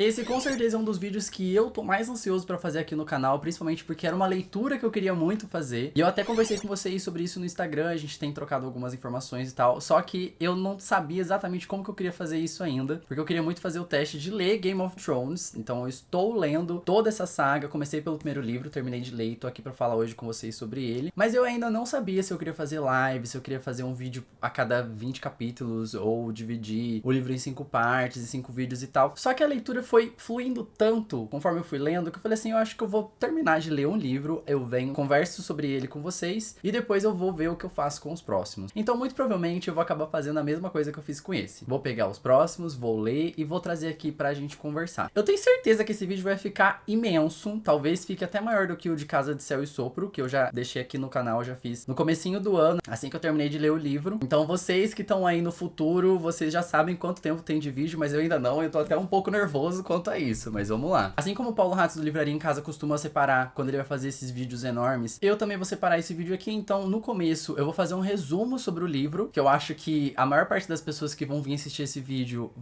Esse com certeza é um dos vídeos que eu tô mais ansioso pra fazer aqui no canal, principalmente porque era uma leitura que eu queria muito fazer. E eu até conversei com vocês sobre isso no Instagram, a gente tem trocado algumas informações e tal. Só que eu não sabia exatamente como que eu queria fazer isso ainda, porque eu queria muito fazer o teste de ler Game of Thrones. Então eu estou lendo toda essa saga, comecei pelo primeiro livro, terminei de ler e tô aqui pra falar hoje com vocês sobre ele. Mas eu ainda não sabia se eu queria fazer live, se eu queria fazer um vídeo a cada 20 capítulos, ou dividir o livro em 5 partes e 5 vídeos e tal. Só que a leitura foi fluindo tanto conforme eu fui lendo que eu falei assim, eu acho que eu vou terminar de ler um livro, eu venho, converso sobre ele com vocês e depois eu vou ver o que eu faço com os próximos. Então muito provavelmente eu vou acabar fazendo a mesma coisa que eu fiz com esse. Vou pegar os próximos, vou ler e vou trazer aqui pra gente conversar. Eu tenho certeza que esse vídeo vai ficar imenso, talvez fique até maior do que o de Casa de Céu e Sopro, que eu já deixei aqui no canal, já fiz no comecinho do ano, assim que eu terminei de ler o livro. Então vocês que estão aí no futuro, vocês já sabem quanto tempo tem de vídeo, mas eu ainda não, eu tô até um pouco nervoso quanto a isso, mas vamos lá. Assim como o Paulo Ratz do Livraria em Casa costuma separar quando ele vai fazer esses vídeos enormes, eu também vou separar esse vídeo aqui. Então no começo eu vou fazer um resumo sobre o livro, que eu acho que a maior parte das pessoas que vão vir assistir esse vídeo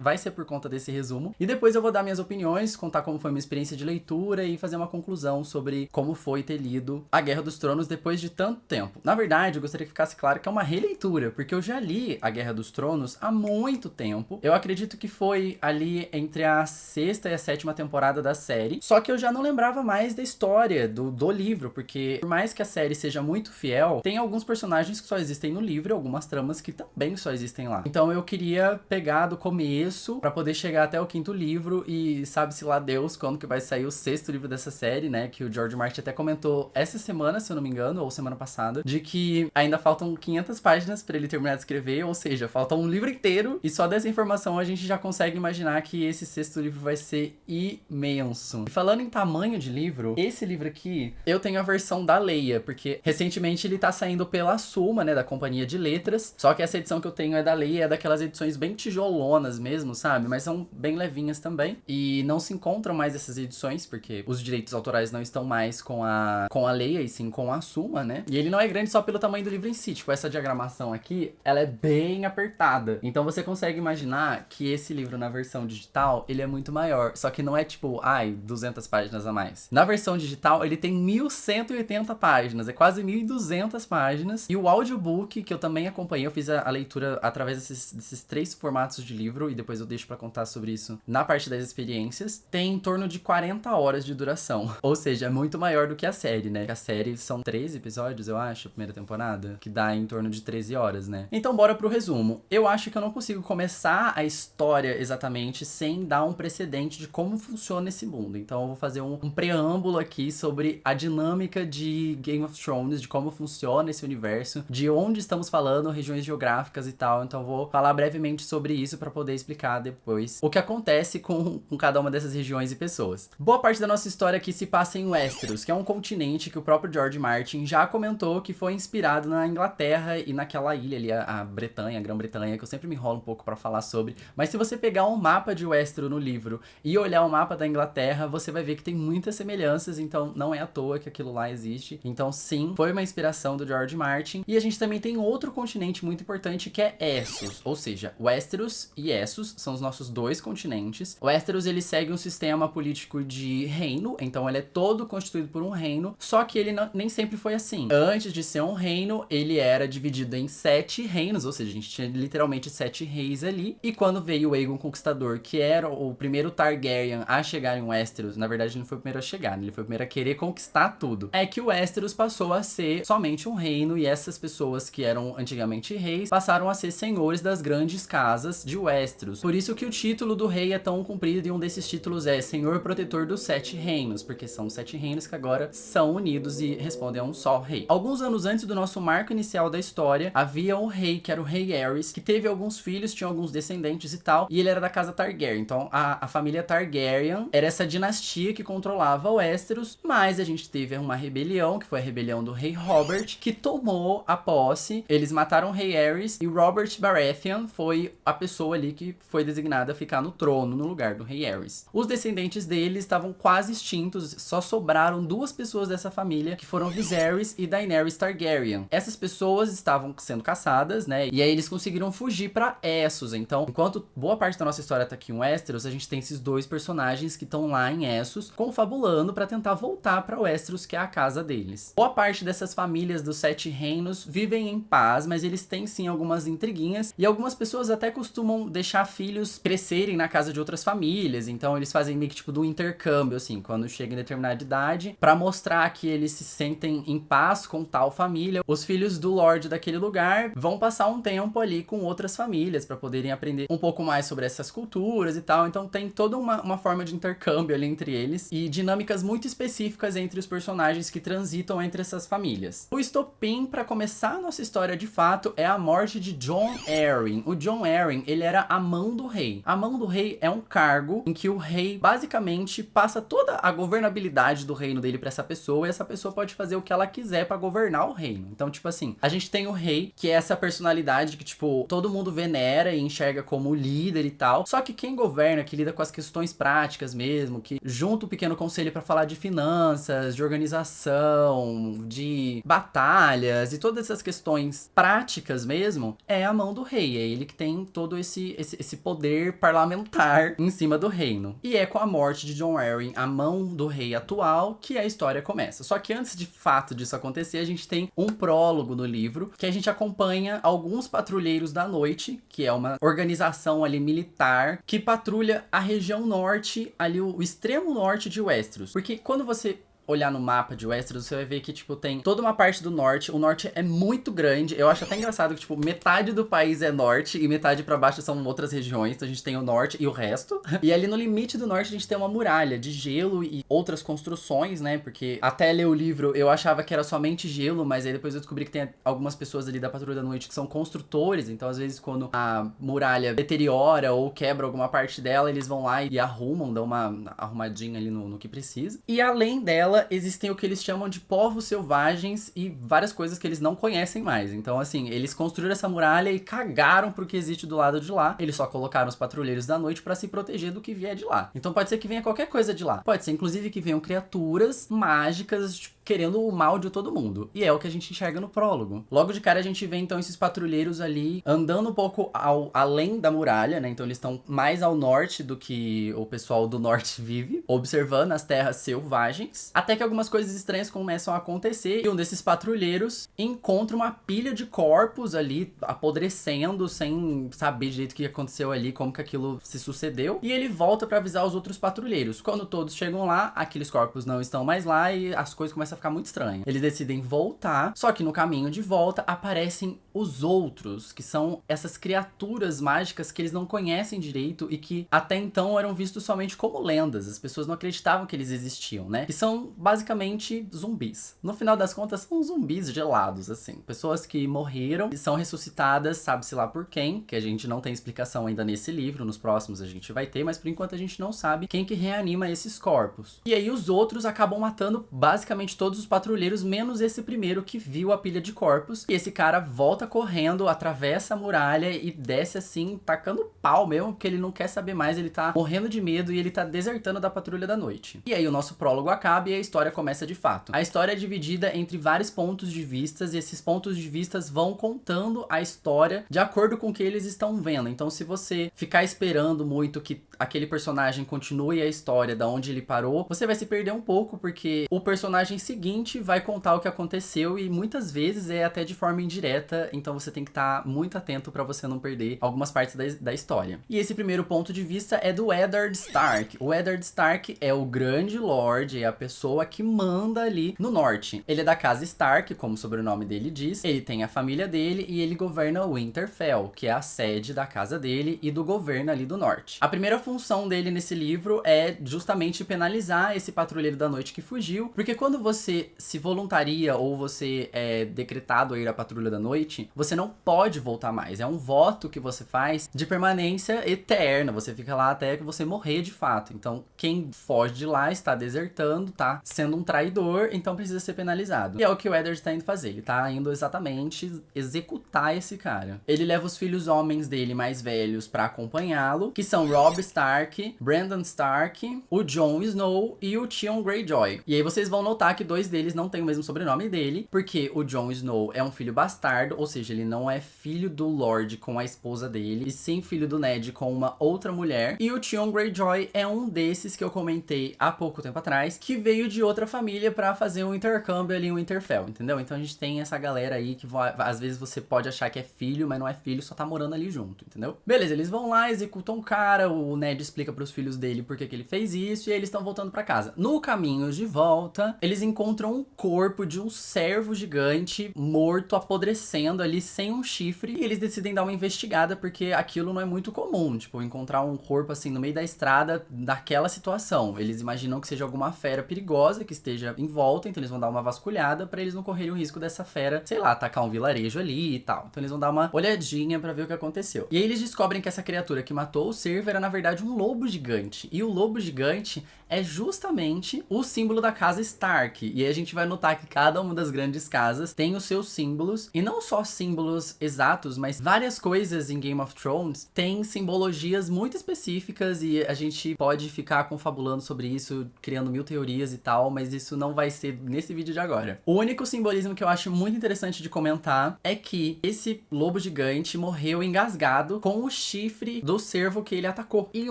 vai ser por conta desse resumo, e depois eu vou dar minhas opiniões, contar como foi minha experiência de leitura e fazer uma conclusão sobre como foi ter lido A Guerra dos Tronos depois de tanto tempo. Na verdade, eu gostaria que ficasse claro que é uma releitura, porque eu já li A Guerra dos Tronos há muito tempo. Eu acredito que foi ali entre a 6ª e a 7ª temporada da série, só que eu já não lembrava mais da história do livro, porque por mais que a série seja muito fiel, tem alguns personagens que só existem no livro e algumas tramas que também só existem lá. Então eu queria pegar do começo pra poder chegar até o 5º livro e sabe-se lá Deus quando que vai sair o 6º livro dessa série, né, que o George Martin até comentou essa semana, se eu não me engano, ou semana passada, de que ainda faltam 500 páginas pra ele terminar de escrever, ou seja, falta um livro inteiro, e só dessa informação a gente já consegue imaginar que esse 6º livro vai ser imenso. E falando em tamanho de livro, esse livro aqui, eu tenho a versão da Leia, porque recentemente ele tá saindo pela Suma, né, da Companhia de Letras, só que essa edição que eu tenho é da Leia, é daquelas edições bem tijolonas mesmo, sabe, mas são bem levinhas também, e não se encontram mais essas edições, porque os direitos autorais não estão mais com a Leia, e sim com a Suma, né, e ele não é grande só pelo tamanho do livro em si, tipo, essa diagramação aqui, ela é bem apertada, então você consegue imaginar que esse livro na versão digital, ele é muito maior, só que não é tipo, 200 páginas a mais. Na versão digital, ele tem 1180 páginas, é quase 1200 páginas, e o audiobook, que eu também acompanhei, eu fiz a leitura através desses 3 formatos de livro, e depois eu deixo pra contar sobre isso na parte das experiências, tem em torno de 40 horas de duração, ou seja, é muito maior do que a série, né, a série são 13 episódios, eu acho, a primeira temporada, que dá em torno de 13 horas, né. Então bora pro resumo. Eu acho que eu não consigo começar a história exatamente sem dar um precedente de como funciona esse mundo, então eu vou fazer um preâmbulo aqui sobre a dinâmica de Game of Thrones, de como funciona esse universo, de onde estamos falando, regiões geográficas e tal, então eu vou falar brevemente sobre isso pra poder explicar depois o que acontece com cada uma dessas regiões e pessoas. Boa parte da nossa história aqui se passa em Westeros, que é um continente que o próprio George Martin já comentou que foi inspirado na Inglaterra e naquela ilha ali, a Bretanha, a Grã-Bretanha, que eu sempre me enrolo um pouco pra falar sobre, mas se você pegar um mapa de Westeros no livro e olhar o mapa da Inglaterra, você vai ver que tem muitas semelhanças, então não é à toa que aquilo lá existe. Então sim, foi uma inspiração do George Martin. E a gente também tem outro continente muito importante que é Essos, ou seja, Westeros e Essos são os nossos 2 continentes. Westeros, ele segue um sistema político de reino, então ele é todo constituído por um reino, só que ele nem sempre foi assim. Antes de ser um reino, ele era dividido em 7 reinos, ou seja, a gente tinha literalmente 7 reis ali, e quando veio o Aegon Conquistador, que era o primeiro Targaryen a chegar em Westeros, na verdade ele não foi o primeiro a chegar, né? Ele foi o primeiro a querer conquistar tudo, é que o Westeros passou a ser somente um reino, e essas pessoas que eram antigamente reis, passaram a ser senhores das grandes casas de Westeros. Por isso que o título do rei é tão comprido, e um desses títulos é Senhor Protetor dos 7 Reinos, porque são 7 reinos que agora são unidos e respondem a um só rei. Alguns anos antes do nosso marco inicial da história, havia um rei, que era o rei Aerys, que teve alguns filhos, tinha alguns descendentes e tal, e ele era da casa Targaryen, então a família Targaryen era essa dinastia que controlava Westeros, mas a gente teve uma rebelião, que foi a rebelião do rei Robert, que tomou a posse, eles mataram o rei Aerys, e Robert Baratheon foi a pessoa ali que foi designada a ficar no trono, no lugar do rei Aerys. Os descendentes dele estavam quase extintos, só sobraram 2 pessoas dessa família, que foram Viserys e Daenerys Targaryen. Essas pessoas estavam sendo caçadas, né, e aí eles conseguiram fugir pra Essos. Então, enquanto boa parte da nossa história tá aqui em Westeros, Westeros, a gente tem esses dois personagens que estão lá em Essos, confabulando pra tentar voltar pra Westeros, que é a casa deles. Boa parte dessas famílias dos Sete Reinos vivem em paz, mas eles têm sim algumas intriguinhas, e algumas pessoas até costumam deixar filhos crescerem na casa de outras famílias, então eles fazem meio que tipo do intercâmbio, assim, quando chega em determinada idade, pra mostrar que eles se sentem em paz com tal família. Os filhos do Lorde daquele lugar vão passar um tempo ali com outras famílias pra poderem aprender um pouco mais sobre essas culturas e tal, então tem toda uma forma de intercâmbio ali entre eles, e dinâmicas muito específicas entre os personagens que transitam entre essas famílias. O estopim pra começar a nossa história de fato é a morte de Jon Arryn. O Jon Arryn, ele era a mão do rei. A mão do rei é um cargo em que o rei basicamente passa toda a governabilidade do reino dele pra essa pessoa, e essa pessoa pode fazer o que ela quiser pra governar o reino. Então, tipo assim, a gente tem o rei, que é essa personalidade que, tipo, todo mundo venera e enxerga como líder e tal, só que quem governa, que lida com as questões práticas mesmo, que junta o pequeno conselho pra falar de finanças, de organização, de batalhas e todas essas questões práticas mesmo, é a mão do rei. É ele que tem todo esse poder parlamentar em cima do reino. E é com a morte de Jon Arryn, a mão do rei atual, que a história começa. Só que antes de fato disso acontecer, a gente tem um prólogo no livro, que a gente acompanha alguns patrulheiros da noite, que é uma organização ali militar, que patrulha a região norte, ali o extremo norte de Westeros. Porque quando você olhar no mapa de Westeros, você vai ver que, tipo, tem toda uma parte do norte. O norte é muito grande. Eu acho até engraçado que, tipo, metade do país é norte e metade pra baixo são outras regiões. Então a gente tem o norte e o resto. E ali no limite do norte a gente tem uma muralha de gelo e outras construções, né? Porque até ler o livro eu achava que era somente gelo, mas aí depois eu descobri que tem algumas pessoas ali da Patrulha da Noite que são construtores. Então às vezes quando a muralha deteriora ou quebra alguma parte dela, eles vão lá e arrumam, dão uma arrumadinha ali no que precisa. E além dela, existem o que eles chamam de povos selvagens e várias coisas que eles não conhecem mais. Então, assim, eles construíram essa muralha e cagaram pro que existe do lado de lá. Eles só colocaram os patrulheiros da noite pra se proteger do que vier de lá. Então pode ser que venha qualquer coisa de lá. Pode ser, inclusive, que venham criaturas mágicas, tipo, querendo o mal de todo mundo. E é o que a gente enxerga no prólogo. Logo de cara a gente vê, então, esses patrulheiros ali andando um pouco além da muralha, né? Então eles estão mais ao norte do que o pessoal do norte vive, observando as terras selvagens, até que algumas coisas estranhas começam a acontecer e um desses patrulheiros encontra uma pilha de corpos ali apodrecendo, sem saber direito o que aconteceu ali, como que aquilo se sucedeu, e ele volta pra avisar os outros patrulheiros. Quando todos chegam lá, aqueles corpos não estão mais lá e as coisas começam a ficar muito estranhas. Eles decidem voltar, só que no caminho de volta aparecem os outros, que são essas criaturas mágicas que eles não conhecem direito e que até então eram vistos somente como lendas. As pessoas não acreditavam que eles existiam, né? Que são basicamente zumbis. No final das contas, são zumbis gelados, assim. Pessoas que morreram e são ressuscitadas, sabe-se lá por quem, que a gente não tem explicação ainda nesse livro, nos próximos a gente vai ter, mas por enquanto a gente não sabe quem que reanima esses corpos. E aí os outros acabam matando basicamente todos os patrulheiros, menos esse primeiro que viu a pilha de corpos. E esse cara volta correndo, atravessa a muralha e desce assim, tacando pau mesmo, porque ele não quer saber mais, ele tá morrendo de medo e ele tá desertando da Patrulha da Noite. E aí o nosso prólogo acaba e a história começa de fato. A história é dividida entre vários pontos de vistas e esses pontos de vistas vão contando a história de acordo com o que eles estão vendo. Então se você ficar esperando muito que aquele personagem continue a história da onde ele parou, você vai se perder um pouco, porque o personagem seguinte vai contar o que aconteceu e muitas vezes é até de forma indireta, então você tem que estar muito atento pra você não perder algumas partes da história. E esse primeiro ponto de vista é do Eddard Stark. O Eddard Stark é o grande lord, é a pessoa que manda ali no norte. Ele é da casa Stark, como o sobrenome dele diz, ele tem a família dele e ele governa Winterfell, que é a sede da casa dele e do governo ali do norte. A primeira função dele nesse livro é justamente penalizar esse patrulheiro da noite que fugiu, porque quando você se voluntaria ou você é decretado a ir à Patrulha da Noite, você não pode voltar mais. É um voto que você faz de permanência eterna. Você fica lá até que você morrer de fato. Então, quem foge de lá está desertando, tá sendo um traidor, então precisa ser penalizado. E é o que o Eddard tá indo fazer. Ele tá indo exatamente executar esse cara. Ele leva os filhos homens dele mais velhos pra acompanhá-lo, que são Robb Stark, Brandon Stark, o Jon Snow e o Theon Greyjoy. E aí vocês vão notar que dois deles não têm o mesmo sobrenome dele, porque o Jon Snow é um filho bastardo, ou seja, ele não é filho do Lorde com a esposa dele, e sim filho do Ned com uma outra mulher. E o Theon Greyjoy é um desses que eu comentei há pouco tempo atrás, que veio de outra família pra fazer um intercâmbio ali, um Winterfell, entendeu? Então a gente tem essa galera aí que às vezes você pode achar que é filho, mas não é filho, só tá morando ali junto, entendeu? Beleza, eles vão lá, executam o cara, o Ned explica pros filhos dele por que ele fez isso, e aí eles estão voltando pra casa. No caminho de volta, eles encontram um corpo de um cervo gigante, morto, apodrecendo ali, sem um chifre, e eles decidem dar uma investigada, porque aquilo não é muito comum, tipo, encontrar um corpo assim no meio da estrada, daquela situação. Eles imaginam que seja alguma fera perigosa que esteja em volta, então eles vão dar uma vasculhada pra eles não correrem o risco dessa fera, sei lá, atacar um vilarejo ali e tal. Então eles vão dar uma olhadinha pra ver o que aconteceu. E aí eles descobrem que essa criatura que matou o cervo era na verdade um lobo gigante. E o lobo gigante é justamente o símbolo da casa Stark. E aí a gente vai notar que cada uma das grandes casas tem os seus símbolos, e não só símbolos exatos, mas várias coisas em Game of Thrones têm simbologias muito específicas, e a gente pode ficar confabulando sobre isso, criando mil teorias e tal, mas isso não vai ser nesse vídeo de agora. O único simbolismo que eu acho muito interessante de comentar é que esse lobo gigante morreu engasgado com o chifre do cervo que ele atacou. E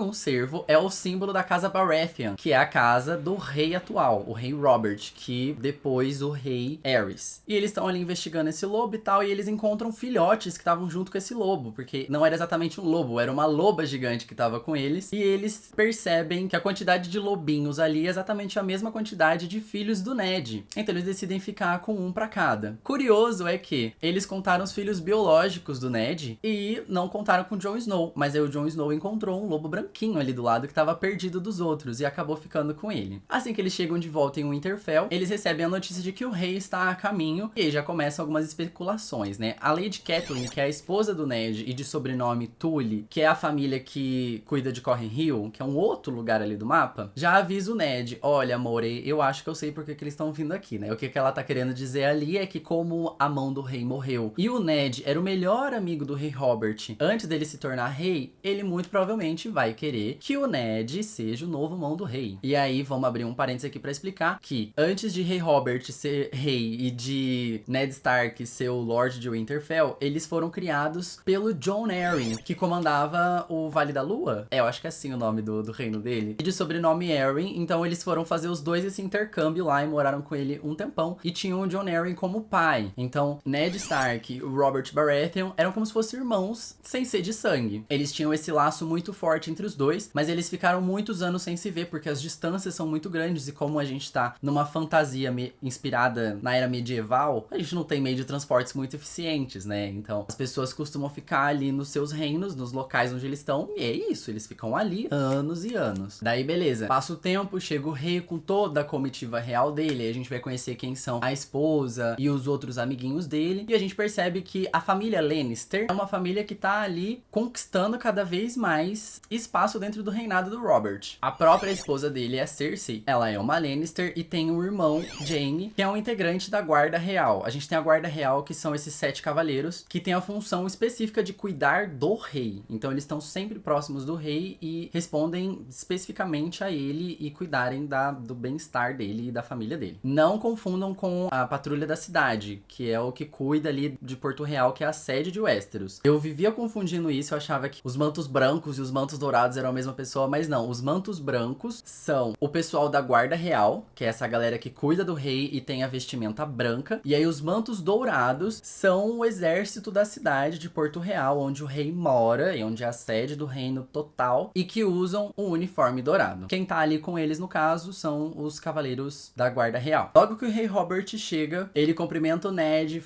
um cervo é o símbolo da casa Baratheon, que é a casa do rei atual, o rei Robert, que depois o rei Aerys. E eles estão ali investigando esse lobo e tal, e eles encontram filhotes que estavam junto com esse lobo, porque não era exatamente um lobo, era uma loba gigante que estava com eles, e eles percebem que a quantidade de lobinhos ali é exatamente a mesma quantidade de filhos do Ned. Então eles decidem ficar com um pra cada. Curioso é que eles contaram os filhos biológicos do Ned e não contaram com o Jon Snow, mas aí o Jon Snow encontrou um lobo branquinho ali do lado que estava perdido dos outros e acabou ficando com ele. Assim que eles chegam de volta em Winterfell, eles recebem a notícia de que o rei está a caminho, e aí já começam algumas especulações, né? A Lady Catelyn, que é a esposa do Ned e de sobrenome Tully, que é a família que cuida de Corren Hill, que é um outro lugar ali do mapa, já avisa o Ned: olha, amore, eu acho que eu sei por que eles estão vindo aqui, né? O que ela tá querendo dizer ali é que como a mão do rei morreu e o Ned era o melhor amigo do rei Robert antes dele se tornar rei, ele muito provavelmente vai querer que o Ned seja o novo mão do rei. E aí vamos abrir um parênteses aqui pra explicar que antes de rei Robert ser rei e de Ned Stark ser o Lorde de Winterfell, eles foram criados pelo Jon Arryn, que comandava o Vale da Lua. Eu acho que é assim o nome do reino dele. E de sobrenome Arryn, então eles foram fazer os dois esse intercâmbio lá e moraram com ele um tempão. E tinham o Jon Arryn como pai. Então, Ned Stark e o Robert Baratheon eram como se fossem irmãos, sem ser de sangue. Eles tinham esse laço muito forte entre os dois, mas eles ficaram muitos anos sem se ver, porque as distâncias são muito grandes, e como a gente tá numa fantasia inspirada na era medieval, a gente não tem meio de transportes muito eficientes, né? Então, as pessoas costumam ficar ali nos seus reinos, nos locais onde eles estão, e é isso, eles ficam ali anos e anos. Daí, beleza. Passa o tempo, chega o rei com toda a comitiva real dele, aí a gente vai conhecer quem são a esposa e os outros amiguinhos dele, e a gente percebe que a família Lannister é uma família que tá ali conquistando cada vez mais espaço dentro do reinado do Robert. A própria esposa dele é a Cersei, ela é uma Lannister e tem um irmão, Jaime, que é um integrante da Guarda Real. A gente tem a Guarda Real, que são esses 7 cavaleiros, que tem a função específica de cuidar do rei. Então eles estão sempre próximos do rei e respondem especificamente a ele e cuidarem do bem-estar dele e da família dele. Não confundam com a Patrulha da Cidade, que é o que cuida ali de Porto Real, que é a sede de Westeros. Eu vivia confundindo isso, eu achava que os mantos brancos e os mantos dourados eram a mesma pessoa, mas não. Os mantos brancos são o pessoal da Guarda Real, que é essa galera que cuida do rei e tem a vestimenta branca. E aí os mantos dourados são o exército da cidade de Porto Real, onde o rei mora e onde é a sede do reino total, e que usam um uniforme dourado. Quem tá ali com eles, no caso, são os cavaleiros da Guarda Real. Logo que o rei Robert chega, ele cumprimenta o Ned,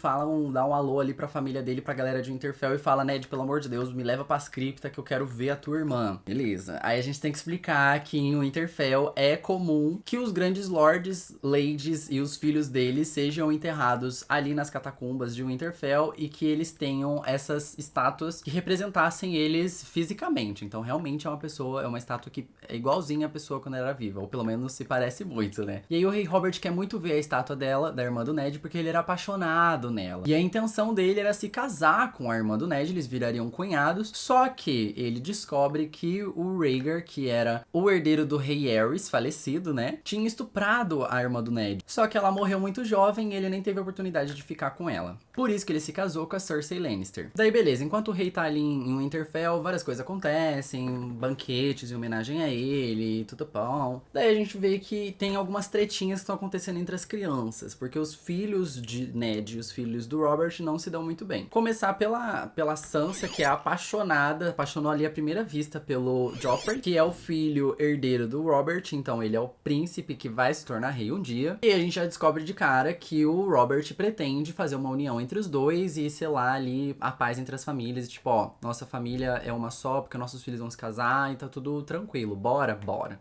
dá um alô ali pra família dele, pra galera de Winterfell, e fala: Ned, pelo amor de Deus, me leva pras criptas que eu quero ver a tua irmã. Beleza. Aí a gente tem que explicar que em Winterfell é comum que os grandes lords, ladies e os filhos deles sejam enterrados ali nas catacumbas de Winterfell, e que eles tenham essas estátuas que representassem eles fisicamente. Então realmente é uma estátua que é igualzinha a pessoa quando era viva, ou pelo menos se parece muito, né? E aí o rei Robert quer muito ver a estátua dela, da irmã do Ned, porque ele era apaixonado nela. E a intenção dele era se casar com a irmã do Ned, eles virariam cunhados, só que ele descobre que o Rhaegar, que era o herdeiro do rei Aerys, falecido, né, tinha estuprado a irmã irmã do Ned. Só que ela morreu muito jovem e ele nem teve a oportunidade de ficar com ela. Por isso que ele se casou com a Cersei Lannister. Daí beleza, enquanto o rei tá ali em Winterfell, várias coisas acontecem, banquetes em homenagem a ele, tudo bom. Daí a gente vê que tem algumas tretinhas que estão acontecendo entre as crianças, porque os filhos de Ned e os filhos do Robert não se dão muito bem. Começar pela Sansa, que é apaixonou ali à primeira vista pelo Joffrey, que é o filho herdeiro do Robert, então ele é o príncipe que vai se tornar rei um dia. E a gente já descobre de cara que o Robert pretende fazer uma união entre os dois e selar ali a paz entre as famílias, tipo, ó, nossa família é uma só, porque nossos filhos vão se casar e tá tudo tranquilo, bora.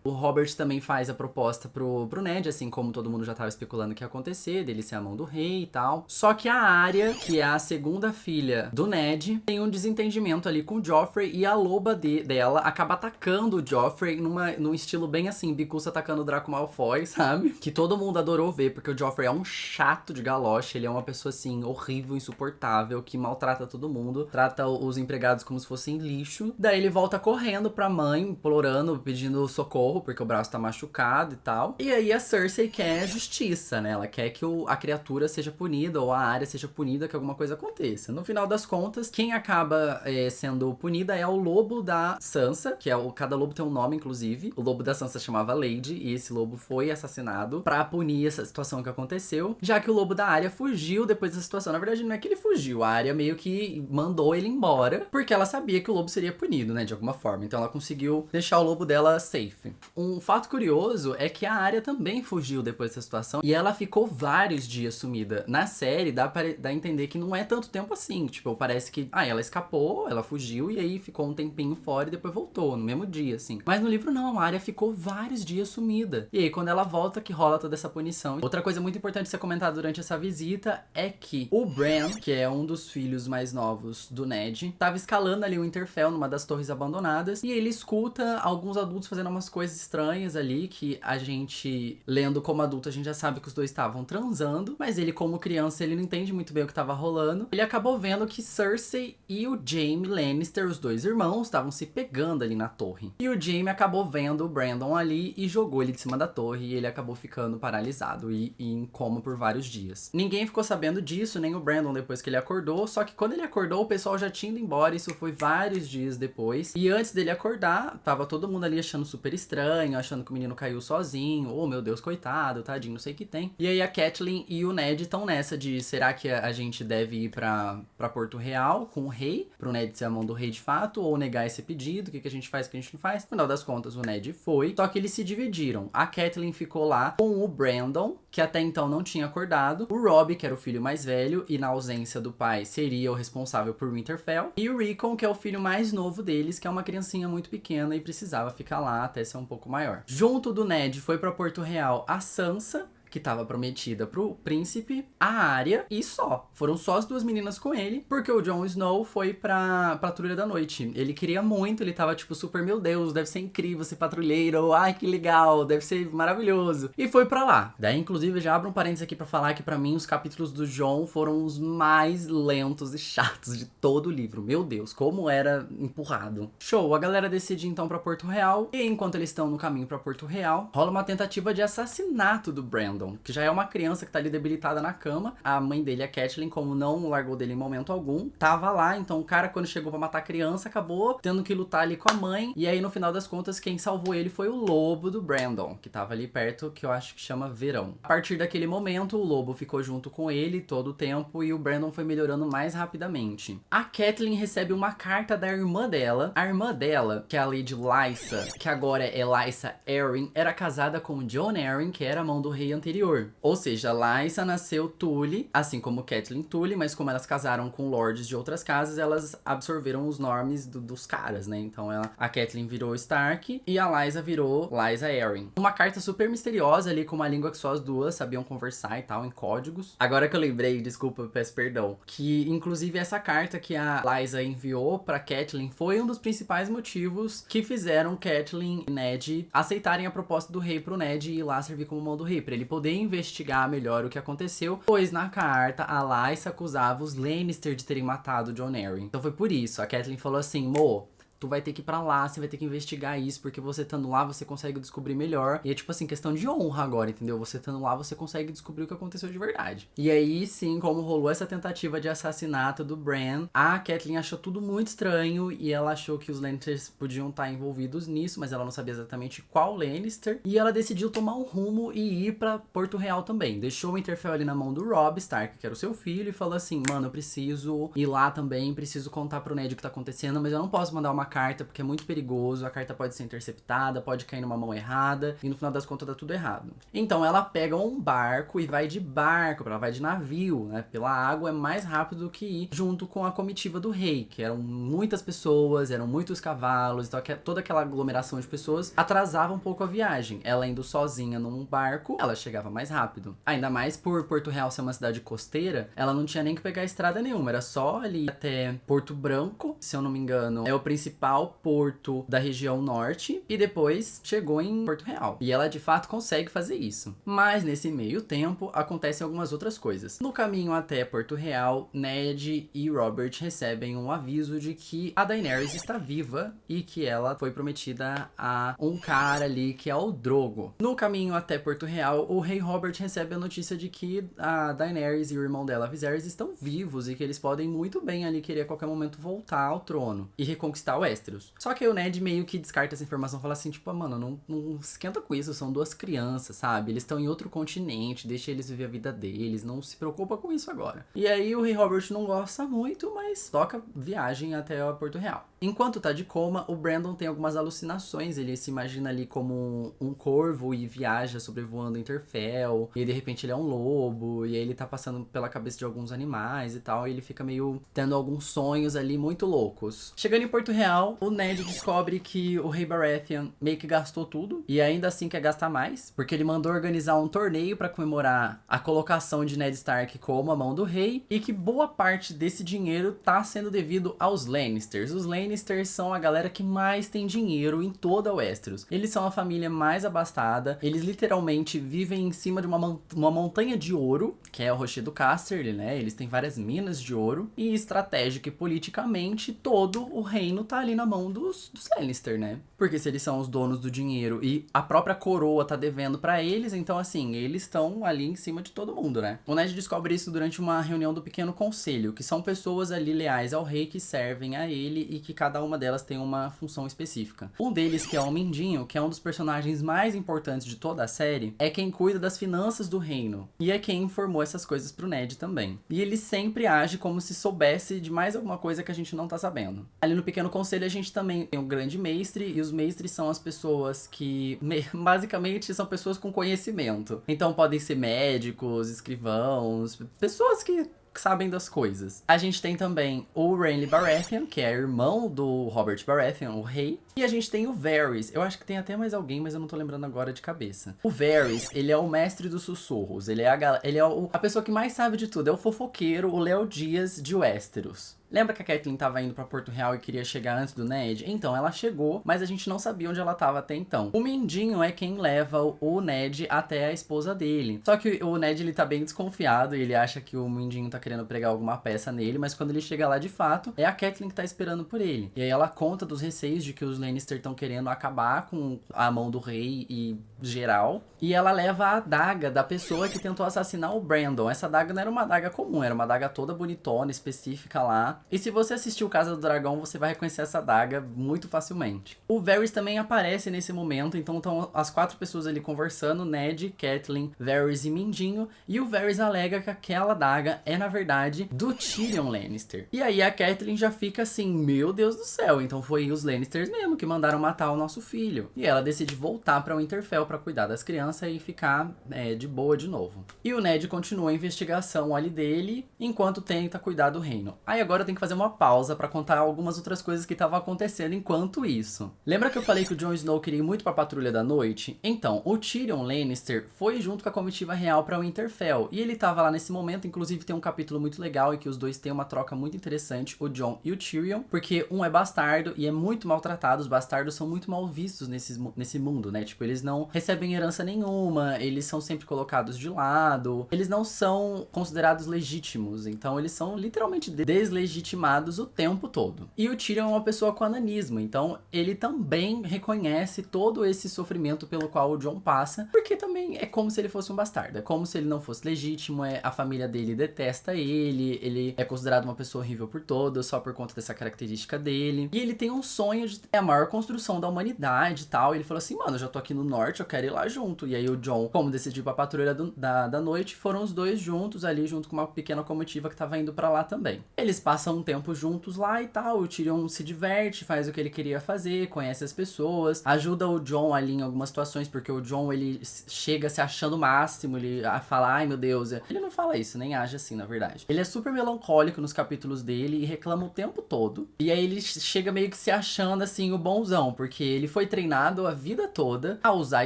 O Robert também faz a proposta pro Ned, assim como todo mundo já tava especulando que ia acontecer, dele ser a mão do rei e tal. Só que a Arya, que é a segunda filha do Ned, tem um desentendimento ali com o Joffrey e a loba dela acaba atacando o Joffrey num estilo bem assim, bicuça atacando o Draco Malfoy, sabe? Que todo mundo adorou ver, porque o Joffrey é um chato de galocha, ele é uma pessoa assim, horrível, insuportável, que maltrata todo mundo, trata os empregados como se fossem lixo. Daí ele volta correndo pra mãe, implorando, pedindo socorro, porque o braço tá machucado e tal. E aí a Cersei quer justiça, né? Ela quer que a criatura seja punida, ou a Arya seja punida, que alguma coisa aconteça. No final das contas, quem acaba sendo punida é o lobo da Sansa, que cada lobo tem um nome, inclusive. O lobo da Sansa chamava Lady, e esse lobo foi assassinado pra punir essa situação que aconteceu, já que o lobo da Arya fugiu depois dessa situação. Na verdade, não é que ele fugiu, a Arya meio que mandou ele embora, porque ela sabia que o lobo seria punido, né, de alguma forma. Então ela conseguiu deixar o lobo dela safe. Um fato curioso é que a Arya também fugiu depois dessa situação, e ela ficou vários dias sumida. Na série, dá a entender que não é tanto tempo assim, tipo, parece que, ela escapou, ela fugiu, e aí ficou um tempinho fora e depois voltou, no mesmo dia, assim. Mas no livro não, a Arya ficou vários dias sumida. E aí, quando ela volta, que rola toda essa punição. Outra coisa muito importante ser comentada durante essa visita é que o Bran, que é um dos filhos mais novos do Ned, tava escalando ali o Winterfell, numa das torres abandonadas, e ele escuta alguns adultos fazendo umas coisas estranhas ali, que a gente, lendo como adulto, a gente já sabe que os dois estavam transando, mas ele, como criança, ele não entende muito bem o que tava rolando. Ele acabou vendo que Cersei e o Jaime Lannister, os dois irmãos, estavam se pegando ali na torre. E o Jaime acabou vendo o Brandon ali e jogou ele de cima da torre, e ele acabou ficando paralisado e em coma por vários dias. Ninguém ficou sabendo disso, nem o Brandon depois que ele acordou, só que quando ele acordou, o pessoal já tinha ido embora, isso foi vários dias depois. E antes dele acordar, tava todo mundo ali achando super estranho, achando que o menino caiu sozinho, oh meu Deus, coitado, tadinho, não sei o que tem. E aí a Catelyn e o Ned estão nessa de, será que a gente deve ir pra Porto Real com o rei, pro Ned ser a mão do rei de fato, ou negar esse pedido, o que a gente faz, o que a gente não faz? No final das contas, o Ned foi, só que eles se dividiram. A Catelyn ficou lá com o Brandon, que até então não tinha acordado, o Robb, que era o filho mais velho, e na ausência do pai, seria o responsável por Winterfell, e o Rickon, que é o filho mais novo deles, que é uma criancinha muito pequena e precisava ficar lá até ser um pouco maior. Junto do Ned foi pra Porto Real a Sansa, que tava prometida pro príncipe, a Arya, e só. Foram só as duas meninas com ele, porque o Jon Snow foi pra Patrulha da Noite. Ele queria muito, ele tava tipo super, meu Deus, deve ser incrível ser patrulheiro, ai que legal, deve ser maravilhoso. E foi pra lá. Daí, inclusive, eu já abro um parênteses aqui pra falar que pra mim os capítulos do Jon foram os mais lentos e chatos de todo o livro. Meu Deus, como era empurrado. Show, a galera decide então pra Porto Real, e enquanto eles estão no caminho pra Porto Real, rola uma tentativa de assassinato do Brandon, que já é uma criança que tá ali debilitada na cama. A mãe dele, a Catelyn, como não largou dele em momento algum, tava lá, então o cara, quando chegou pra matar a criança, acabou tendo que lutar ali com a mãe, e aí no final das contas quem salvou ele foi o lobo do Brandon, que tava ali perto, que eu acho que chama Verão. A partir daquele momento, o lobo ficou junto com ele todo o tempo, e o Brandon foi melhorando mais rapidamente. A Catelyn recebe uma carta da irmã dela. A irmã dela, que é a Lady Lysa, que agora é Lysa Arryn, era casada com Jon Arryn, que era a mão do rei anterior. Ou seja, Lysa nasceu Tully, assim como Catelyn Tully, mas como elas casaram com lords de outras casas, elas absorveram os nomes dos caras, né? Então a Catelyn virou Stark e a Lysa virou Lysa Arryn. Uma carta super misteriosa ali, com uma língua que só as duas sabiam conversar e tal, em códigos. Agora que eu lembrei, desculpa, peço perdão, que inclusive essa carta que a Lysa enviou pra Catelyn foi um dos principais motivos que fizeram Catelyn e Ned aceitarem a proposta do rei pro Ned ir lá servir como mão do rei, pra ele poder investigar melhor o que aconteceu, pois na carta a Lysa acusava os Lannister de terem matado Jon Arryn. Então foi por isso, a Catelyn falou assim, Mo, tu vai ter que ir pra lá, você vai ter que investigar isso, porque você estando lá, você consegue descobrir melhor. E é tipo assim, questão de honra agora, entendeu? Você estando lá, você consegue descobrir o que aconteceu de verdade. E aí, sim, como rolou essa tentativa de assassinato do Bran, a Catelyn achou tudo muito estranho e ela achou que os Lannisters podiam estar envolvidos nisso, mas ela não sabia exatamente qual Lannister. E ela decidiu tomar um rumo e ir pra Porto Real também. Deixou o Winterfell ali na mão do Robb Stark, que era o seu filho, e falou assim, mano, eu preciso ir lá também, preciso contar pro Ned o que tá acontecendo, mas eu não posso mandar uma carta porque é muito perigoso, a carta pode ser interceptada, pode cair numa mão errada, e no final das contas dá tudo errado. Então ela pega um barco e vai de barco, ela vai de navio, né? Pela água é mais rápido do que ir junto com a comitiva do rei, que eram muitas pessoas, eram muitos cavalos, então toda aquela aglomeração de pessoas atrasava um pouco a viagem. Ela indo sozinha num barco, ela chegava mais rápido. Ainda mais por Porto Real ser uma cidade costeira, ela não tinha nem que pegar estrada nenhuma, era só ali até Porto Branco, se eu não me engano, é o principal porto da região norte, e depois chegou em Porto Real. E ela de fato consegue fazer isso. Mas nesse meio tempo acontecem algumas outras coisas. No caminho até Porto Real, Ned e Robert recebem um aviso de que a Daenerys está viva e que ela foi prometida a um cara ali que é o Drogo. No caminho até Porto Real, o rei Robert recebe a notícia de que a Daenerys e o irmão dela, Viserys, estão vivos e que eles podem muito bem ali querer a qualquer momento voltar ao trono e reconquistar Westeros. Só que o Ned meio que descarta essa informação, fala assim, tipo, mano, não esquenta com isso, são duas crianças, sabe? Eles estão em outro continente, deixa eles viver a vida deles, não se preocupa com isso agora. E aí o rei Robert não gosta muito, mas toca viagem até a Porto Real. Enquanto tá de coma, o Brandon tem algumas alucinações, ele se imagina ali como um corvo e viaja sobrevoando Interfell, e de repente ele é um lobo, e aí ele tá passando pela cabeça de alguns animais e tal, e ele fica meio tendo alguns sonhos ali muito loucos. Chegando em Porto Real, o Ned descobre que o rei Baratheon meio que gastou tudo, e ainda assim quer gastar mais, porque ele mandou organizar um torneio pra comemorar a colocação de Ned Stark como a mão do rei, e que boa parte desse dinheiro tá sendo devido aos Lannisters. Os Lannisters são a galera que mais tem dinheiro em toda Westeros. Eles são a família mais abastada, eles literalmente vivem em cima de uma montanha de ouro, que é o Rochedo Casterly, né? Eles têm várias minas de ouro, e estratégica e politicamente todo o reino tá ali na mão dos Lannister, né? Porque se eles são os donos do dinheiro e a própria coroa tá devendo pra eles, então assim, eles estão ali em cima de todo mundo, né? O Ned descobre isso durante uma reunião do Pequeno Conselho, que são pessoas ali leais ao rei que servem a ele e que cada uma delas tem uma função específica. Um deles, que é o Mindinho, que é um dos personagens mais importantes de toda a série, é quem cuida das finanças do reino e é quem informou essas coisas pro Ned também. E ele sempre age como se soubesse de mais alguma coisa que a gente não tá sabendo. Ali no Pequeno Conselho a gente também tem o Grande Mestre, e os mestres são as pessoas que basicamente são pessoas com conhecimento. Então podem ser médicos, escrivãos, pessoas que sabem das coisas. A gente tem também o Renly Baratheon, que é irmão do Robert Baratheon, o rei. E a gente tem o Varys. Eu acho que tem até mais alguém, mas eu não tô lembrando agora de cabeça. O Varys, ele é o mestre dos sussurros. Ele é a pessoa que mais sabe de tudo. É o fofoqueiro, o Léo Dias de Westeros. Lembra que a Catelyn tava indo pra Porto Real e queria chegar antes do Ned? Então, ela chegou, mas a gente não sabia onde ela tava até então. O Mindinho é quem leva o Ned até a esposa dele. Só que o Ned, ele tá bem desconfiado e ele acha que o Mindinho tá querendo pregar alguma peça nele, mas quando ele chega lá de fato, é a Catelyn que tá esperando por ele. E aí ela conta dos receios de que os Lannister estão querendo acabar com a mão do rei e geral. E ela leva a adaga da pessoa que tentou assassinar o Brandon. Essa adaga não era uma adaga comum, era uma adaga toda bonitona, específica lá. E se você assistiu Casa do Dragão, você vai reconhecer essa adaga muito facilmente. O Varys também aparece nesse momento, então estão as 4 pessoas ali conversando, Ned, Catelyn, Varys e Mindinho, e o Varys alega que aquela adaga é, na verdade, do Tyrion Lannister. E aí a Catelyn já fica assim, meu Deus do céu, então foi os Lannisters mesmo que mandaram matar o nosso filho. E ela decide voltar pra Winterfell pra cuidar das crianças e ficar de boa de novo. E o Ned continua a investigação ali dele, enquanto tenta cuidar do reino. Aí agora tem que fazer uma pausa pra contar algumas outras coisas que estavam acontecendo enquanto isso. Lembra que eu falei que o Jon Snow queria ir muito pra Patrulha da Noite? Então, o Tyrion Lannister foi junto com a comitiva real pra Winterfell, e ele tava lá nesse momento, inclusive tem um capítulo muito legal em que os dois têm uma troca muito interessante, o Jon e o Tyrion, porque um é bastardo e é muito maltratado, os bastardos são muito mal vistos nesse mundo, né? Tipo, eles não recebem herança nenhuma, eles são sempre colocados de lado, eles não são considerados legítimos, então eles são literalmente deslegitimados legitimados o tempo todo. E o Tyrion é uma pessoa com ananismo, então ele também reconhece todo esse sofrimento pelo qual o Jon passa, porque também é como se ele fosse um bastardo, é como se ele não fosse legítimo, a família dele detesta ele é considerado uma pessoa horrível por todos, só por conta dessa característica dele. E ele tem um sonho de ter a maior construção da humanidade e tal. E ele falou assim, mano, eu já tô aqui no norte, eu quero ir lá junto. E aí o Jon, como decidiu pra patrulha da noite, foram os dois juntos ali, junto com uma pequena comitiva que tava indo pra lá também. Eles passam um tempo juntos lá e tal, o Tyrion se diverte, faz o que ele queria fazer, conhece as pessoas, ajuda o Jon ali em algumas situações, porque o Jon, ele chega se achando o máximo, ele fala, ai meu Deus, ele não fala isso, nem age assim, na verdade. Ele é super melancólico nos capítulos dele e reclama o tempo todo, e aí ele chega meio que se achando assim, o bonzão, porque ele foi treinado a vida toda a usar a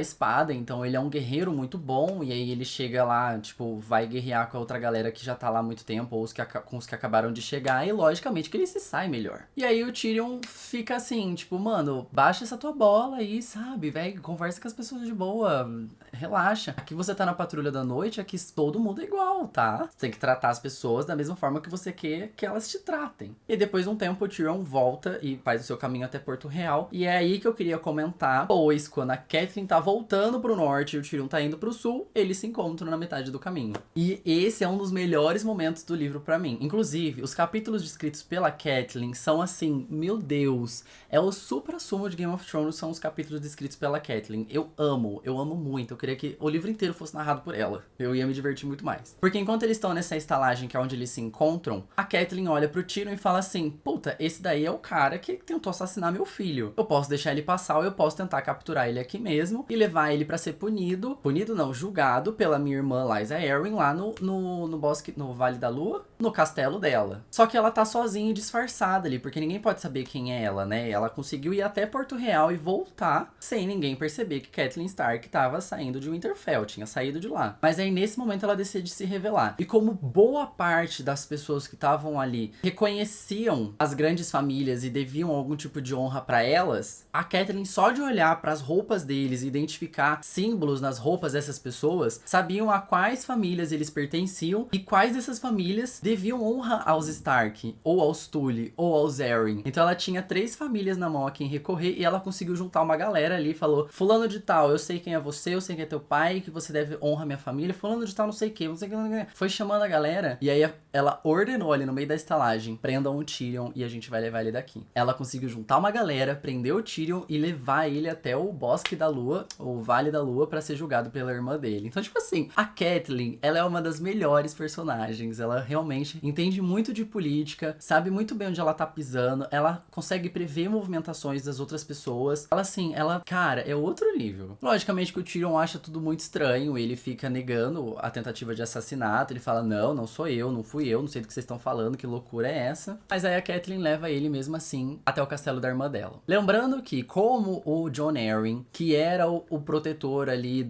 espada, então ele é um guerreiro muito bom, e aí ele chega lá, tipo, vai guerrear com a outra galera que já tá lá há muito tempo, ou com os que acabaram de chegar, e logicamente que ele se sai melhor. E aí o Tyrion fica assim, tipo, mano, baixa essa tua bola aí, sabe, velho, conversa com as pessoas de boa, relaxa. Aqui você tá na patrulha da noite, aqui todo mundo é igual, tá? Você tem que tratar as pessoas da mesma forma que você quer que elas te tratem. E depois de um tempo, o Tyrion volta e faz o seu caminho até Porto Real. E é aí que eu queria comentar, pois quando a Catelyn tá voltando pro norte e o Tyrion tá indo pro sul, eles se encontram na metade do caminho. E esse é um dos melhores momentos do livro pra mim. Inclusive, os capítulos descritos pela Catelyn são assim, meu Deus, é o supra-sumo de Game of Thrones, são os capítulos descritos pela Catelyn. Eu amo muito. Eu queria que o livro inteiro fosse narrado por ela. Eu ia me divertir muito mais. Porque enquanto eles estão nessa estalagem, que é onde eles se encontram, a Catelyn olha pro Tyrion e fala assim, puta, esse daí é o cara que tentou assassinar meu filho. Eu posso deixar ele passar ou eu posso tentar capturar ele aqui mesmo e levar ele pra ser punido. Punido não, julgado pela minha irmã Lysa Arryn lá no bosque, no Vale da Lua, no castelo dela. Só que ela tá sozinha e disfarçada ali, porque ninguém pode saber quem é ela, né? Ela conseguiu ir até Porto Real e voltar sem ninguém perceber que Catelyn Stark tava saindo de Winterfell, tinha saído de lá. Mas aí nesse momento ela decide se revelar. E como boa parte das pessoas que estavam ali reconheciam as grandes famílias e deviam algum tipo de honra pra elas, a Catelyn, só de olhar pras roupas deles e identificar símbolos nas roupas dessas pessoas, sabiam a quais famílias eles pertenciam e quais dessas famílias deviam honra aos Stark, ou aos Tully, ou aos Arryn. Então ela tinha 3 famílias na mão a quem recorrer e ela conseguiu juntar uma galera ali e falou, fulano de tal, eu sei quem é você, eu sei quem é teu pai, que você deve honra a minha família, fulano de tal, não sei o que, não sei o que. Foi chamando a galera e aí ela ordenou ali no meio da estalagem, prendam o Tyrion e a gente vai levar ele daqui. Ela conseguiu juntar uma galera, prender o Tyrion e levar ele até o Bosque da Lua, o Vale da Lua, pra ser julgado pela irmã dele. Então, tipo assim, a Catelyn, ela é uma das melhores personagens, ela realmente entende muito de política, sabe muito bem onde ela tá pisando, ela consegue prever movimentações das outras pessoas, ela assim, cara, é outro nível. Logicamente que o Tyrion acha tudo muito estranho, ele fica negando a tentativa de assassinato, ele fala, não sou eu, não fui eu, não sei do que vocês estão falando, que loucura é essa? Mas aí a Catelyn leva ele mesmo assim até o castelo da irmã dela. Lembrando que, como o Jon Arryn, que era o protetor ali